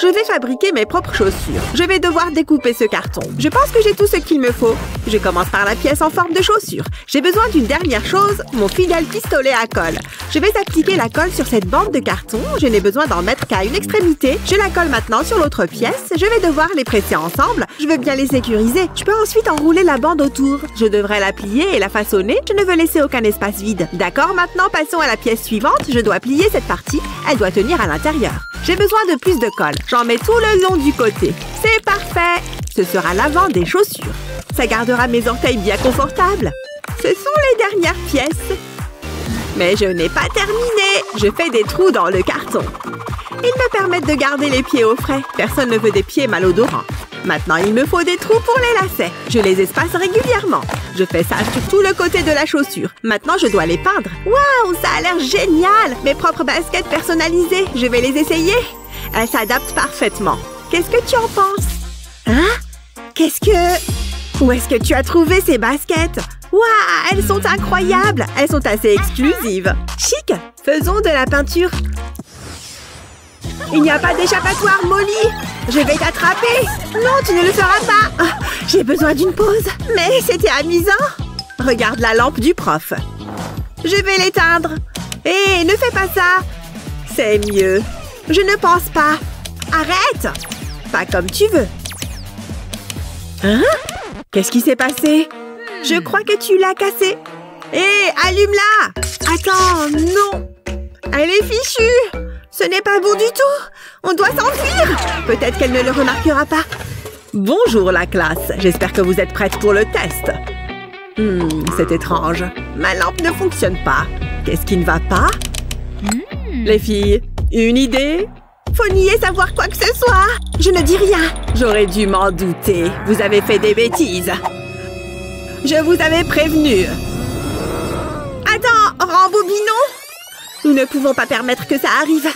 Je vais fabriquer mes propres chaussures. Je vais devoir découper ce carton. Je pense que j'ai tout ce qu'il me faut. Je commence par la pièce en forme de chaussure. J'ai besoin d'une dernière chose, mon fidèle pistolet à colle. Je vais appliquer la colle sur cette bande de carton. Je n'ai besoin d'en mettre qu'à une extrémité. Je la colle maintenant sur l'autre pièce. Je vais devoir les presser ensemble. Je veux bien les sécuriser. Je peux ensuite enrouler la bande autour. Je devrais la plier et la façonner. Je ne veux laisser aucun espace vide. D'accord, maintenant passons à la pièce suivante. Je dois plier cette partie. Elle doit tenir à l'intérieur. J'ai besoin de plus de colle. J'en mets tout le long du côté. C'est parfait. Ce sera l'avant des chaussures. Ça gardera mes orteils bien confortables. Ce sont les dernières pièces. Mais je n'ai pas terminé. Je fais des trous dans le carton. Ils me permettent de garder les pieds au frais. Personne ne veut des pieds malodorants. Maintenant, il me faut des trous pour les lacets. Je les espace régulièrement. Je fais ça sur tout le côté de la chaussure. Maintenant, je dois les peindre. Waouh, ça a l'air génial! Mes propres baskets personnalisées. Je vais les essayer. Elles s'adaptent parfaitement. Qu'est-ce que tu en penses? Hein? Où est-ce que tu as trouvé ces baskets? Waouh, elles sont incroyables! Elles sont assez exclusives. Chic! Faisons de la peinture. Il n'y a pas d'échappatoire, Molly! Je vais t'attraper! Non, tu ne le feras pas! J'ai besoin d'une pause. Mais c'était amusant! Regarde la lampe du prof. Je vais l'éteindre. Hé, ne fais pas ça! C'est mieux. Je ne pense pas. Arrête! Pas comme tu veux. Hein? Qu'est-ce qui s'est passé? Je crois que tu l'as cassée. Hé, allume-la! Attends, non! Elle est fichue! Ce n'est pas bon du tout! On doit s'enfuir! Peut-être qu'elle ne le remarquera pas. Bonjour la classe, j'espère que vous êtes prêtes pour le test. C'est étrange. Ma lampe ne fonctionne pas. Qu'est-ce qui ne va pas? Les filles, une idée? Faut nier savoir quoi que ce soit. Je ne dis rien. J'aurais dû m'en douter. Vous avez fait des bêtises. Je vous avais prévenu. Attends, rembobinons. Nous ne pouvons pas permettre que ça arrive.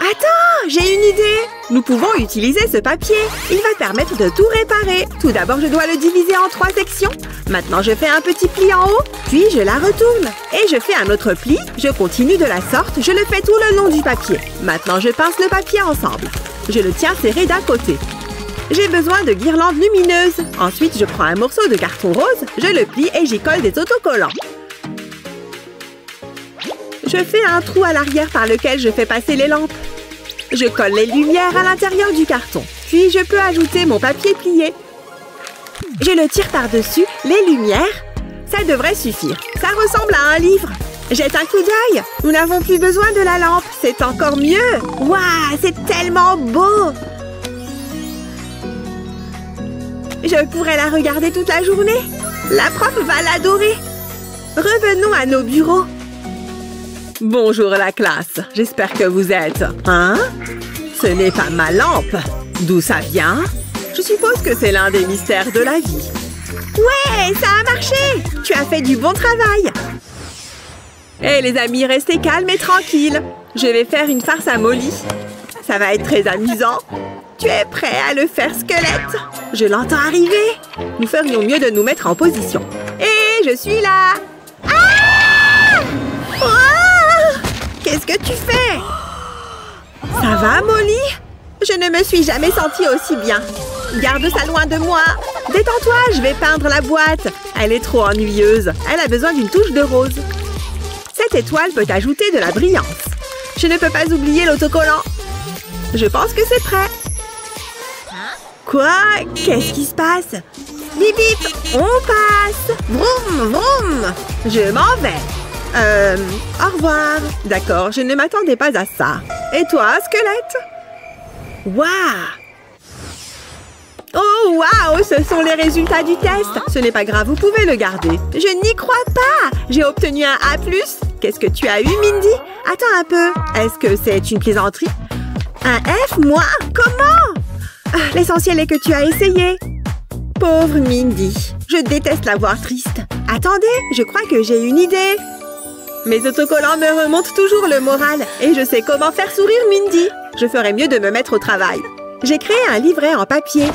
Attends, j'ai une idée. Nous pouvons utiliser ce papier. Il va permettre de tout réparer. Tout d'abord, je dois le diviser en 3 sections. Maintenant, je fais un petit pli en haut, puis je la retourne. Et je fais un autre pli. Je continue de la sorte. Je le fais tout le long du papier. Maintenant, je pince le papier ensemble. Je le tiens serré d'un côté. J'ai besoin de guirlandes lumineuses. Ensuite, je prends un morceau de carton rose, je le plie et j'y colle des autocollants. Je fais un trou à l'arrière par lequel je fais passer les lampes. Je colle les lumières à l'intérieur du carton. Puis, je peux ajouter mon papier plié. Je le tire par-dessus les lumières. Ça devrait suffire. Ça ressemble à un livre. Jette un coup d'œil. Nous n'avons plus besoin de la lampe. C'est encore mieux. Waouh, c'est tellement beau. Je pourrais la regarder toute la journée. La prof va l'adorer. Revenons à nos bureaux. Bonjour la classe. J'espère que vous êtes... Hein? Ce n'est pas ma lampe. D'où ça vient? Je suppose que c'est l'un des mystères de la vie. Ouais, ça a marché. Tu as fait du bon travail. Hé les amis, restez calmes et tranquilles. Je vais faire une farce à Molly. Ça va être très amusant. Tu es prêt à le faire, squelette? Je l'entends arriver. Nous ferions mieux de nous mettre en position. Et je suis là. Ah! Oh! Qu'est-ce que tu fais? Ça va, Molly? Je ne me suis jamais sentie aussi bien. Garde ça loin de moi. Détends-toi, je vais peindre la boîte. Elle est trop ennuyeuse. Elle a besoin d'une touche de rose. Cette étoile peut ajouter de la brillance. Je ne peux pas oublier l'autocollant. Je pense que c'est prêt. Quoi? Qu'est-ce qui se passe? Bip bip, on passe. Vroom, vroom. Je m'en vais. Au revoir. D'accord, je ne m'attendais pas à ça. Et toi, squelette? Waouh! Oh, waouh! Ce sont les résultats du test. Ce n'est pas grave, vous pouvez le garder. Je n'y crois pas. J'ai obtenu un A+. Qu'est-ce que tu as eu, Mindy? Attends un peu. Est-ce que c'est une plaisanterie? Un F, moi? Comment? L'essentiel est que tu as essayé. Pauvre Mindy. Je déteste la voir triste. Attendez, je crois que j'ai une idée. Mes autocollants me remontent toujours le moral et je sais comment faire sourire Mindy. Je ferais mieux de me mettre au travail. J'ai créé un livret en papier.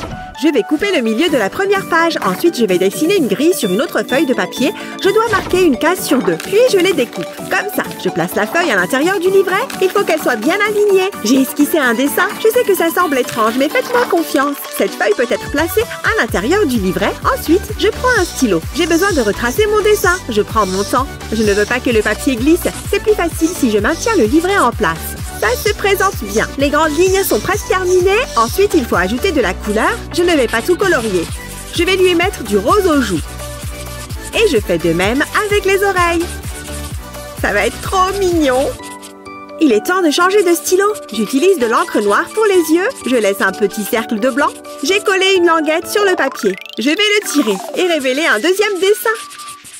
Je vais couper le milieu de la première page. Ensuite, je vais dessiner une grille sur une autre feuille de papier. Je dois marquer une case sur 2. Puis, je les découpe. Comme ça, je place la feuille à l'intérieur du livret. Il faut qu'elle soit bien alignée. J'ai esquissé un dessin. Je sais que ça semble étrange, mais faites-moi confiance. Cette feuille peut être placée à l'intérieur du livret. Ensuite, je prends un stylo. J'ai besoin de retracer mon dessin. Je prends mon temps. Je ne veux pas que le papier glisse. C'est plus facile si je maintiens le livret en place. Ça se présente bien. Les grandes lignes sont presque terminées. Ensuite, il faut ajouter de la couleur. Je ne vais pas tout colorier. Je vais lui mettre du rose aux joues. Et je fais de même avec les oreilles. Ça va être trop mignon. Il est temps de changer de stylo. J'utilise de l'encre noire pour les yeux. Je laisse un petit cercle de blanc. J'ai collé une languette sur le papier. Je vais le tirer et révéler un deuxième dessin.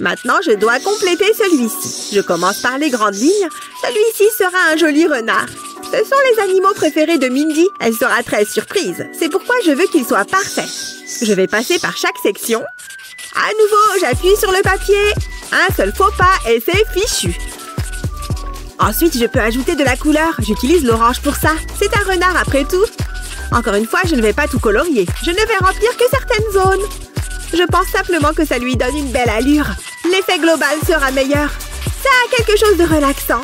Maintenant, je dois compléter celui-ci. Je commence par les grandes lignes. Celui-ci sera un joli renard. Ce sont les animaux préférés de Mindy. Elle sera très surprise. C'est pourquoi je veux qu'il soit parfait. Je vais passer par chaque section. À nouveau, j'appuie sur le papier. Un seul faux pas et c'est fichu. Ensuite, je peux ajouter de la couleur. J'utilise l'orange pour ça. C'est un renard après tout. Encore une fois, je ne vais pas tout colorier. Je ne vais remplir que certaines zones. Je pense simplement que ça lui donne une belle allure. L'effet global sera meilleur. Ça a quelque chose de relaxant.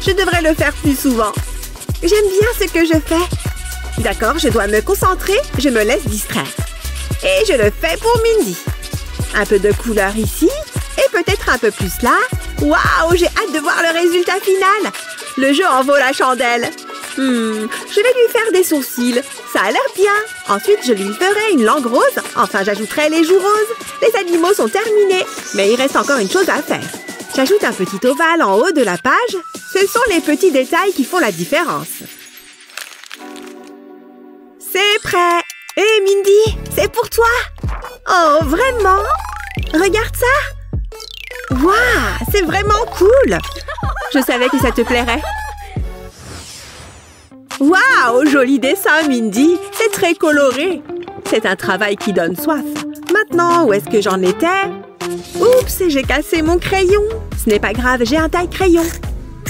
Je devrais le faire plus souvent. J'aime bien ce que je fais. D'accord, je dois me concentrer. Je me laisse distraire. Et je le fais pour Mindy. Un peu de couleur ici. Et peut-être un peu plus là. Waouh, j'ai hâte de voir le résultat final. Le jeu en vaut la chandelle. Je vais lui faire des sourcils. Ça a l'air bien. Ensuite, je lui ferai une langue rose. Enfin, j'ajouterai les joues roses. Les animaux sont terminés. Mais il reste encore une chose à faire. J'ajoute un petit ovale en haut de la page. Ce sont les petits détails qui font la différence. C'est prêt. Hé, Mindy, c'est pour toi. Oh, vraiment? Regarde ça. Waouh, c'est vraiment cool. Je savais que ça te plairait. Waouh, joli dessin, Mindy. C'est très coloré. C'est un travail qui donne soif. Maintenant, où est-ce que j'en étais? Oups, j'ai cassé mon crayon. Ce n'est pas grave, j'ai un taille-crayon.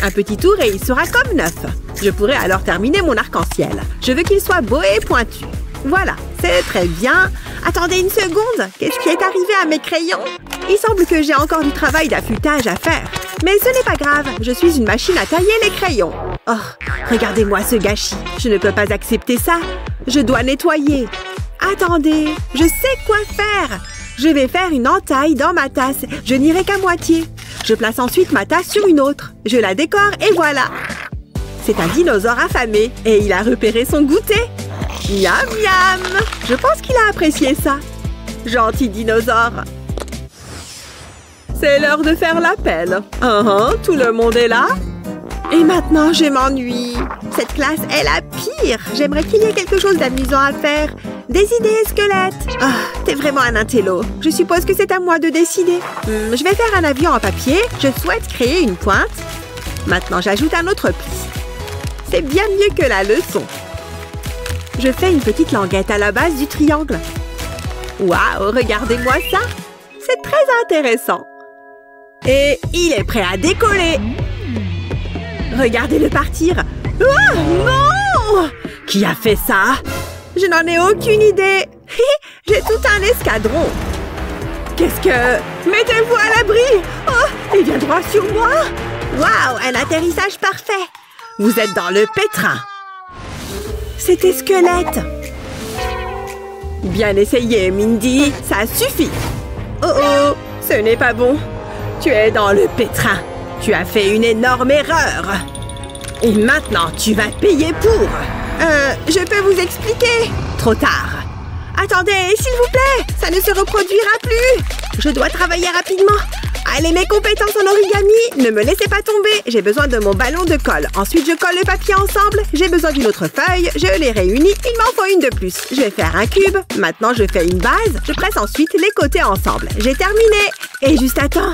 Un petit tour et il sera comme neuf. Je pourrai alors terminer mon arc-en-ciel. Je veux qu'il soit beau et pointu. Voilà, c'est très bien. Attendez une seconde. Qu'est-ce qui est arrivé à mes crayons? Il semble que j'ai encore du travail d'affûtage à faire. Mais ce n'est pas grave, je suis une machine à tailler les crayons. Oh, regardez-moi ce gâchis. Je ne peux pas accepter ça. Je dois nettoyer. Attendez, je sais quoi faire. Je vais faire une entaille dans ma tasse. Je n'irai qu'à moitié. Je place ensuite ma tasse sur une autre. Je la décore et voilà. C'est un dinosaure affamé et il a repéré son goûter. Miam miam. Je pense qu'il a apprécié ça. Gentil dinosaure. C'est l'heure de faire l'appel. Tout le monde est là? Et maintenant, je m'ennuie. Cette classe est la pire. J'aimerais qu'il y ait quelque chose d'amusant à faire. Des idées, squelette. Ah, t'es vraiment un intello. Je suppose que c'est à moi de décider. Je vais faire un avion en papier. Je souhaite créer une pointe. Maintenant, j'ajoute un autre pli. C'est bien mieux que la leçon. Je fais une petite languette à la base du triangle. Waouh, regardez-moi ça. C'est très intéressant. Et il est prêt à décoller. Regardez-le partir. Oh, non! Qui a fait ça? Je n'en ai aucune idée. J'ai tout un escadron. Qu'est-ce que... Mettez-vous à l'abri. Oh, il vient droit sur moi. Waouh, un atterrissage parfait. Vous êtes dans le pétrin. C'était squelette. Bien essayé, Mindy. Ça suffit. Oh oh, ce n'est pas bon. Tu es dans le pétrin. Tu as fait une énorme erreur. Et maintenant, tu vas payer pour. Je peux vous expliquer. Trop tard. Attendez, s'il vous plaît. Ça ne se reproduira plus. Je dois travailler rapidement. Allez, mes compétences en origami, ne me laissez pas tomber. J'ai besoin de mon ballon de colle. Ensuite, je colle le papier ensemble. J'ai besoin d'une autre feuille. Je les réunis. Il m'en faut une de plus. Je vais faire un cube. Maintenant, je fais une base. Je presse ensuite les côtés ensemble. J'ai terminé. Et juste à temps.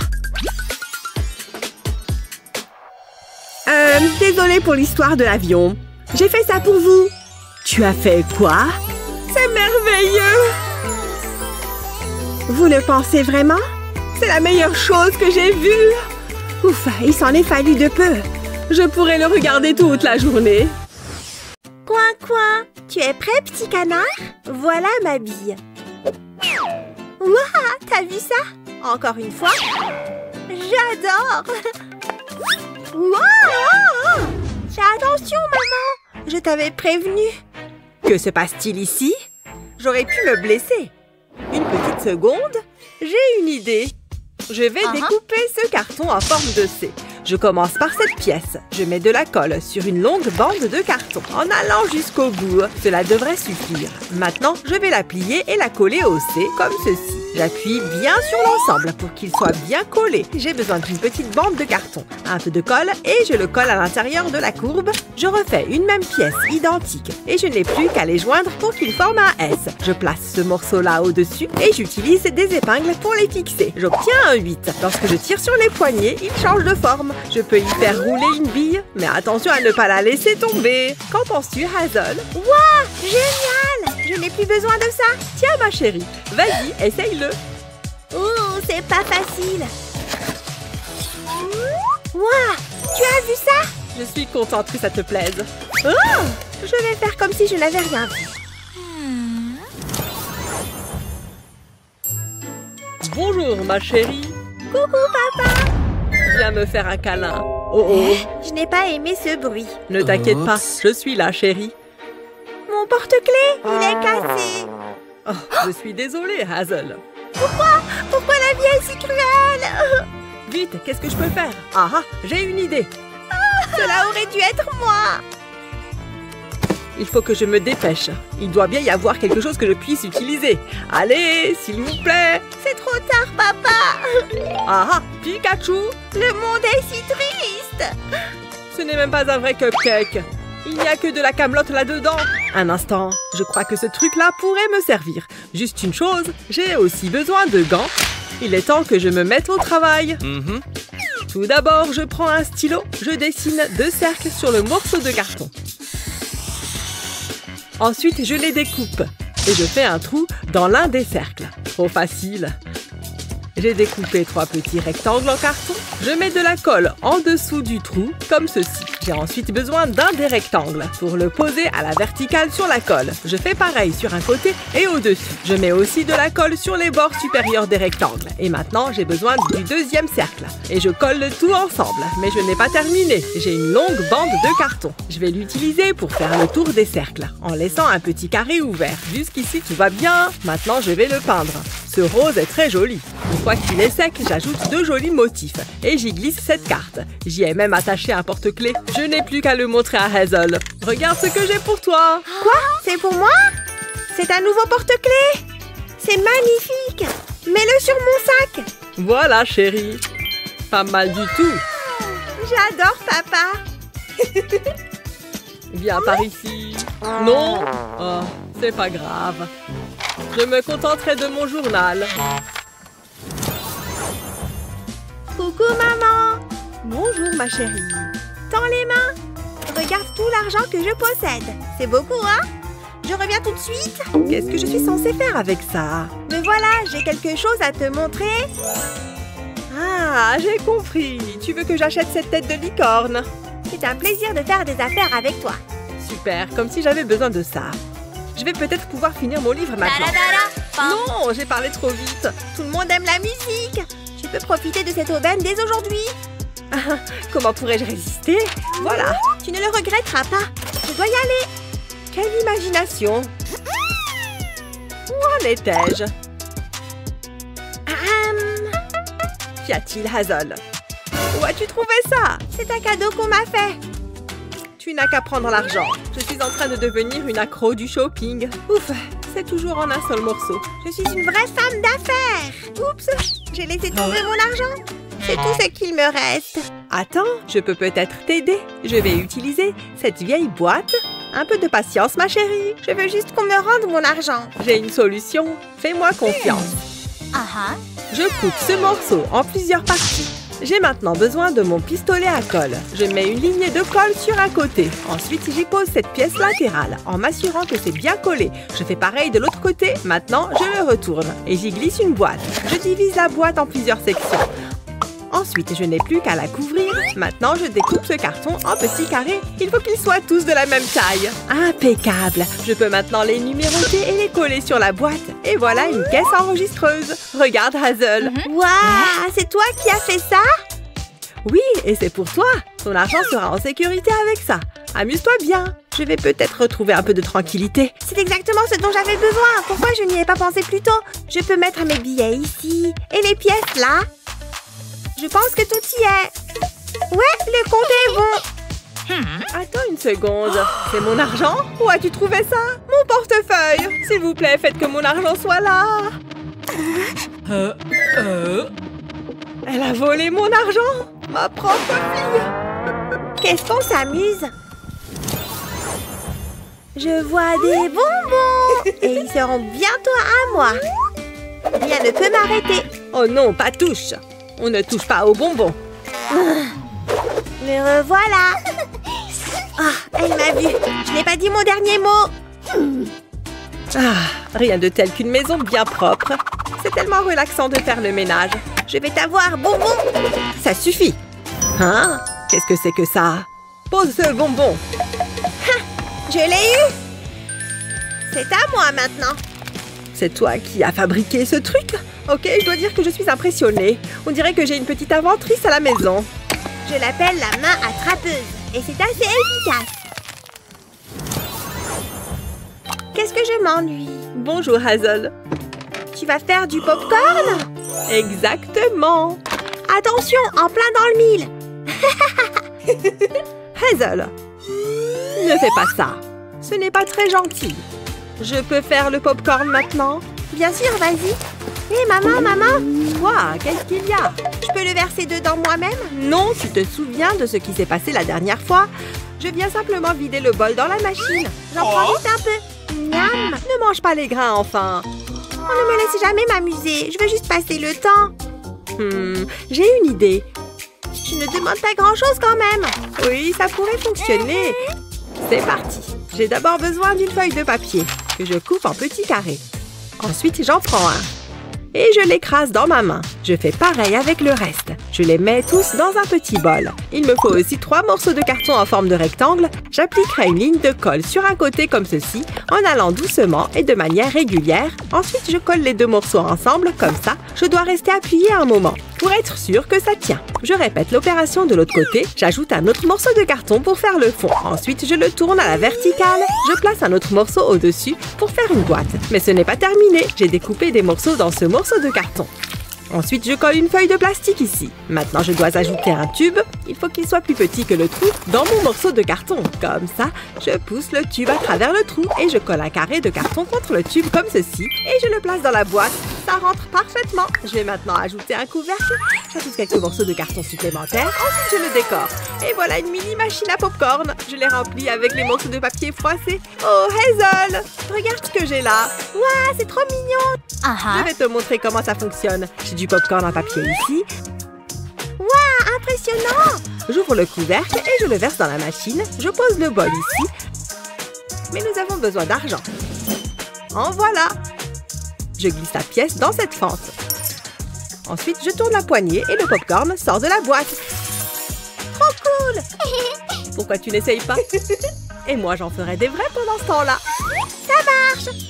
Désolée pour l'histoire de l'avion. J'ai fait ça pour vous. Tu as fait quoi? C'est merveilleux. Vous le pensez vraiment? C'est la meilleure chose que j'ai vue. Ouf, il s'en est fallu de peu. Je pourrais le regarder toute la journée. Coin, coin. Tu es prêt, petit canard? Voilà ma bille. Waouh, t'as vu ça? Encore une fois? J'adore. Wow! Fais attention, maman. Je t'avais prévenu. Que se passe-t-il ici? J'aurais pu me blesser. Une petite seconde. J'ai une idée. Je vais découper ce carton en forme de C. Je commence par cette pièce. Je mets de la colle sur une longue bande de carton. En allant jusqu'au bout, cela devrait suffire. Maintenant, je vais la plier et la coller au C, comme ceci. J'appuie bien sur l'ensemble pour qu'il soit bien collé. J'ai besoin d'une petite bande de carton, un peu de colle et je le colle à l'intérieur de la courbe. Je refais une même pièce identique et je n'ai plus qu'à les joindre pour qu'ils forment un S. Je place ce morceau-là au-dessus et j'utilise des épingles pour les fixer. J'obtiens un 8. Lorsque je tire sur les poignets, il change de forme. Je peux y faire rouler une bille, mais attention à ne pas la laisser tomber. Qu'en penses-tu, Hazel? Waouh, génial! Je n'ai plus besoin de ça. Tiens, ma chérie, vas-y, essaye-le. Oh, c'est pas facile. Waouh, tu as vu ça? Je suis contente que ça te plaise. Oh, je vais faire comme si je n'avais rien vu. Bonjour, ma chérie. Coucou, papa. Viens me faire un câlin. Oh oh. Je n'ai pas aimé ce bruit. Ne t'inquiète pas, je suis là, chérie. Mon porte-clés, il est cassé. Oh, je suis désolée, Hazel. Pourquoi la vie est si cruelle? Vite, qu'est-ce que je peux faire? Ah, j'ai une idée. Cela aurait dû être moi. Il faut que je me dépêche. Il doit bien y avoir quelque chose que je puisse utiliser. Allez, s'il vous plaît. C'est trop tard, papa. Ah, Pikachu. Le monde est si triste. Ce n'est même pas un vrai cupcake. Il n'y a que de la camelote là-dedans. Un instant, je crois que ce truc-là pourrait me servir. Juste une chose, j'ai aussi besoin de gants. Il est temps que je me mette au travail. Tout d'abord, je prends un stylo, je dessine 2 cercles sur le morceau de carton. Ensuite, je les découpe et je fais un trou dans l'un des cercles. Trop facile. J'ai découpé 3 petits rectangles en carton. Je mets de la colle en dessous du trou, comme ceci. J'ai ensuite besoin d'un des rectangles pour le poser à la verticale sur la colle. Je fais pareil sur un côté et au-dessus. Je mets aussi de la colle sur les bords supérieurs des rectangles. Et maintenant, j'ai besoin du 2e cercle. Et je colle le tout ensemble. Mais je n'ai pas terminé. J'ai une longue bande de carton. Je vais l'utiliser pour faire le tour des cercles, en laissant un petit carré ouvert. Jusqu'ici, tout va bien. Maintenant, je vais le peindre. Ce rose est très joli. Une fois qu'il est sec, j'ajoute 2 jolis motifs. Et j'y glisse cette carte. J'y ai même attaché un porte-clés. Je n'ai plus qu'à le montrer à Hazel. Regarde ce que j'ai pour toi. Quoi? C'est pour moi? C'est un nouveau porte-clés? C'est magnifique! Mets-le sur mon sac! Voilà, chérie. Pas mal du tout. J'adore, papa! Viens par ici. Non? Oh, c'est pas grave. Je me contenterai de mon journal. Coucou, maman! Bonjour, ma chérie. Tends les mains! Regarde tout l'argent que je possède. C'est beaucoup, hein? Je reviens tout de suite. Qu'est-ce que je suis censée faire avec ça? Me voilà, j'ai quelque chose à te montrer. Ah, j'ai compris. Tu veux que j'achète cette tête de licorne? C'est un plaisir de faire des affaires avec toi. Super, comme si j'avais besoin de ça. Je vais peut-être pouvoir finir mon livre maintenant. Non, j'ai parlé trop vite. Tout le monde aime la musique. Tu peux profiter de cette aubaine dès aujourd'hui. Comment pourrais-je résister? Voilà. Tu ne le regretteras pas. Je dois y aller. Quelle imagination! Où en étais-je? Qu'y a-t-il, Hazel? Où as-tu trouvé ça? C'est un cadeau qu'on m'a fait. Tu n'as qu'à prendre l'argent. Je suis en train de devenir une accro du shopping. Ouf, c'est toujours en un seul morceau. Je suis une vraie femme d'affaires. Oups, j'ai laissé tomber mon argent. C'est tout ce qu'il me reste. Attends, je peux peut-être t'aider. Je vais utiliser cette vieille boîte. Un peu de patience, ma chérie. Je veux juste qu'on me rende mon argent. J'ai une solution. Fais-moi confiance. Je coupe ce morceau en plusieurs parties. J'ai maintenant besoin de mon pistolet à colle. Je mets une lignée de colle sur un côté. Ensuite, j'y pose cette pièce latérale en m'assurant que c'est bien collé. Je fais pareil de l'autre côté. Maintenant, je le retourne et j'y glisse une boîte. Je divise la boîte en plusieurs sections. Ensuite, je n'ai plus qu'à la couvrir. Maintenant, je découpe ce carton en petits carrés. Il faut qu'ils soient tous de la même taille. Impeccable! Je peux maintenant les numéroter et les coller sur la boîte. Et voilà une caisse enregistreuse. Regarde, Hazel. Waouh! C'est toi qui as fait ça? Oui, et c'est pour toi. Ton argent sera en sécurité avec ça. Amuse-toi bien. Je vais peut-être retrouver un peu de tranquillité. C'est exactement ce dont j'avais besoin. Pourquoi je n'y ai pas pensé plus tôt? Je peux mettre mes billets ici. Et les pièces là. Je pense que tout y est. Ouais, le compte est bon. Attends une seconde. C'est mon argent? Où as-tu trouvé ça? Mon portefeuille. S'il vous plaît, faites que mon argent soit là. Elle a volé mon argent. Ma propre fille. Qu'est-ce qu'on s'amuse? Je vois des bonbons. Et ils seront bientôt à moi. Rien ne peut m'arrêter. Oh non, pas touche. On ne touche pas aux bonbons. Me revoilà. Elle m'a vue. Je n'ai pas dit mon dernier mot. Rien de tel qu'une maison bien propre. C'est tellement relaxant de faire le ménage. Je vais t'avoir, bonbon. Ça suffit. Hein? Qu'est-ce que c'est que ça? Pose ce bonbon. Je l'ai eu. C'est à moi maintenant. C'est toi qui as fabriqué ce truc? Ok, je dois dire que je suis impressionnée. On dirait que j'ai une petite inventrice à la maison. Je l'appelle la main attrapeuse. Et c'est assez efficace. Qu'est-ce que je m'ennuie? Bonjour, Hazel. Tu vas faire du popcorn? Exactement. Attention, en plein dans le mille. Hazel, ne fais pas ça. Ce n'est pas très gentil. Je peux faire le popcorn maintenant? Bien sûr, vas-y. Hé, maman! Quoi? Qu'est-ce qu'il y a? Je peux le verser dedans moi-même? Non, tu te souviens de ce qui s'est passé la dernière fois? Je viens simplement vider le bol dans la machine. J'en prends vite un peu. Miam! Ne mange pas les grains, enfin. On ne me laisse jamais m'amuser. Je veux juste passer le temps. J'ai une idée. Je ne demande pas grand-chose quand même. Oui, ça pourrait fonctionner. C'est parti. J'ai d'abord besoin d'une feuille de papier que je coupe en petits carrés. Ensuite, j'en prends un et je l'écrase dans ma main. Je fais pareil avec le reste. Je les mets tous dans un petit bol. Il me faut aussi 3 morceaux de carton en forme de rectangle. J'appliquerai une ligne de colle sur un côté comme ceci, en allant doucement et de manière régulière. Ensuite, je colle les 2 morceaux ensemble, comme ça. Je dois rester appuyé un moment pour être sûr que ça tient. Je répète l'opération de l'autre côté. J'ajoute un autre morceau de carton pour faire le fond. Ensuite, je le tourne à la verticale. Je place un autre morceau au-dessus pour faire une boîte. Mais ce n'est pas terminé. J'ai découpé des morceaux dans ce morceau de carton. Ensuite, je colle une feuille de plastique ici. Maintenant, je dois ajouter un tube. Il faut qu'il soit plus petit que le trou dans mon morceau de carton. Comme ça, je pousse le tube à travers le trou et je colle un carré de carton contre le tube comme ceci et je le place dans la boîte. Ça rentre parfaitement. Je vais maintenant ajouter un couvercle. J'ajoute quelques morceaux de carton supplémentaires. Ensuite, je le décore. Et voilà une mini machine à popcorn. Je l'ai remplie avec les morceaux de papier froissés. Oh, Hazel! Regarde ce que j'ai là. Waouh, c'est trop mignon. Je vais te montrer comment ça fonctionne. J'ai du popcorn en papier ici. Waouh, impressionnant. J'ouvre le couvercle et je le verse dans la machine. Je pose le bol ici. Mais nous avons besoin d'argent. En voilà. Je glisse la pièce dans cette fente. Ensuite, je tourne la poignée et le popcorn sort de la boîte. Trop cool. Pourquoi tu n'essayes pas? Et moi, j'en ferai des vrais pendant ce temps-là. Ça marche.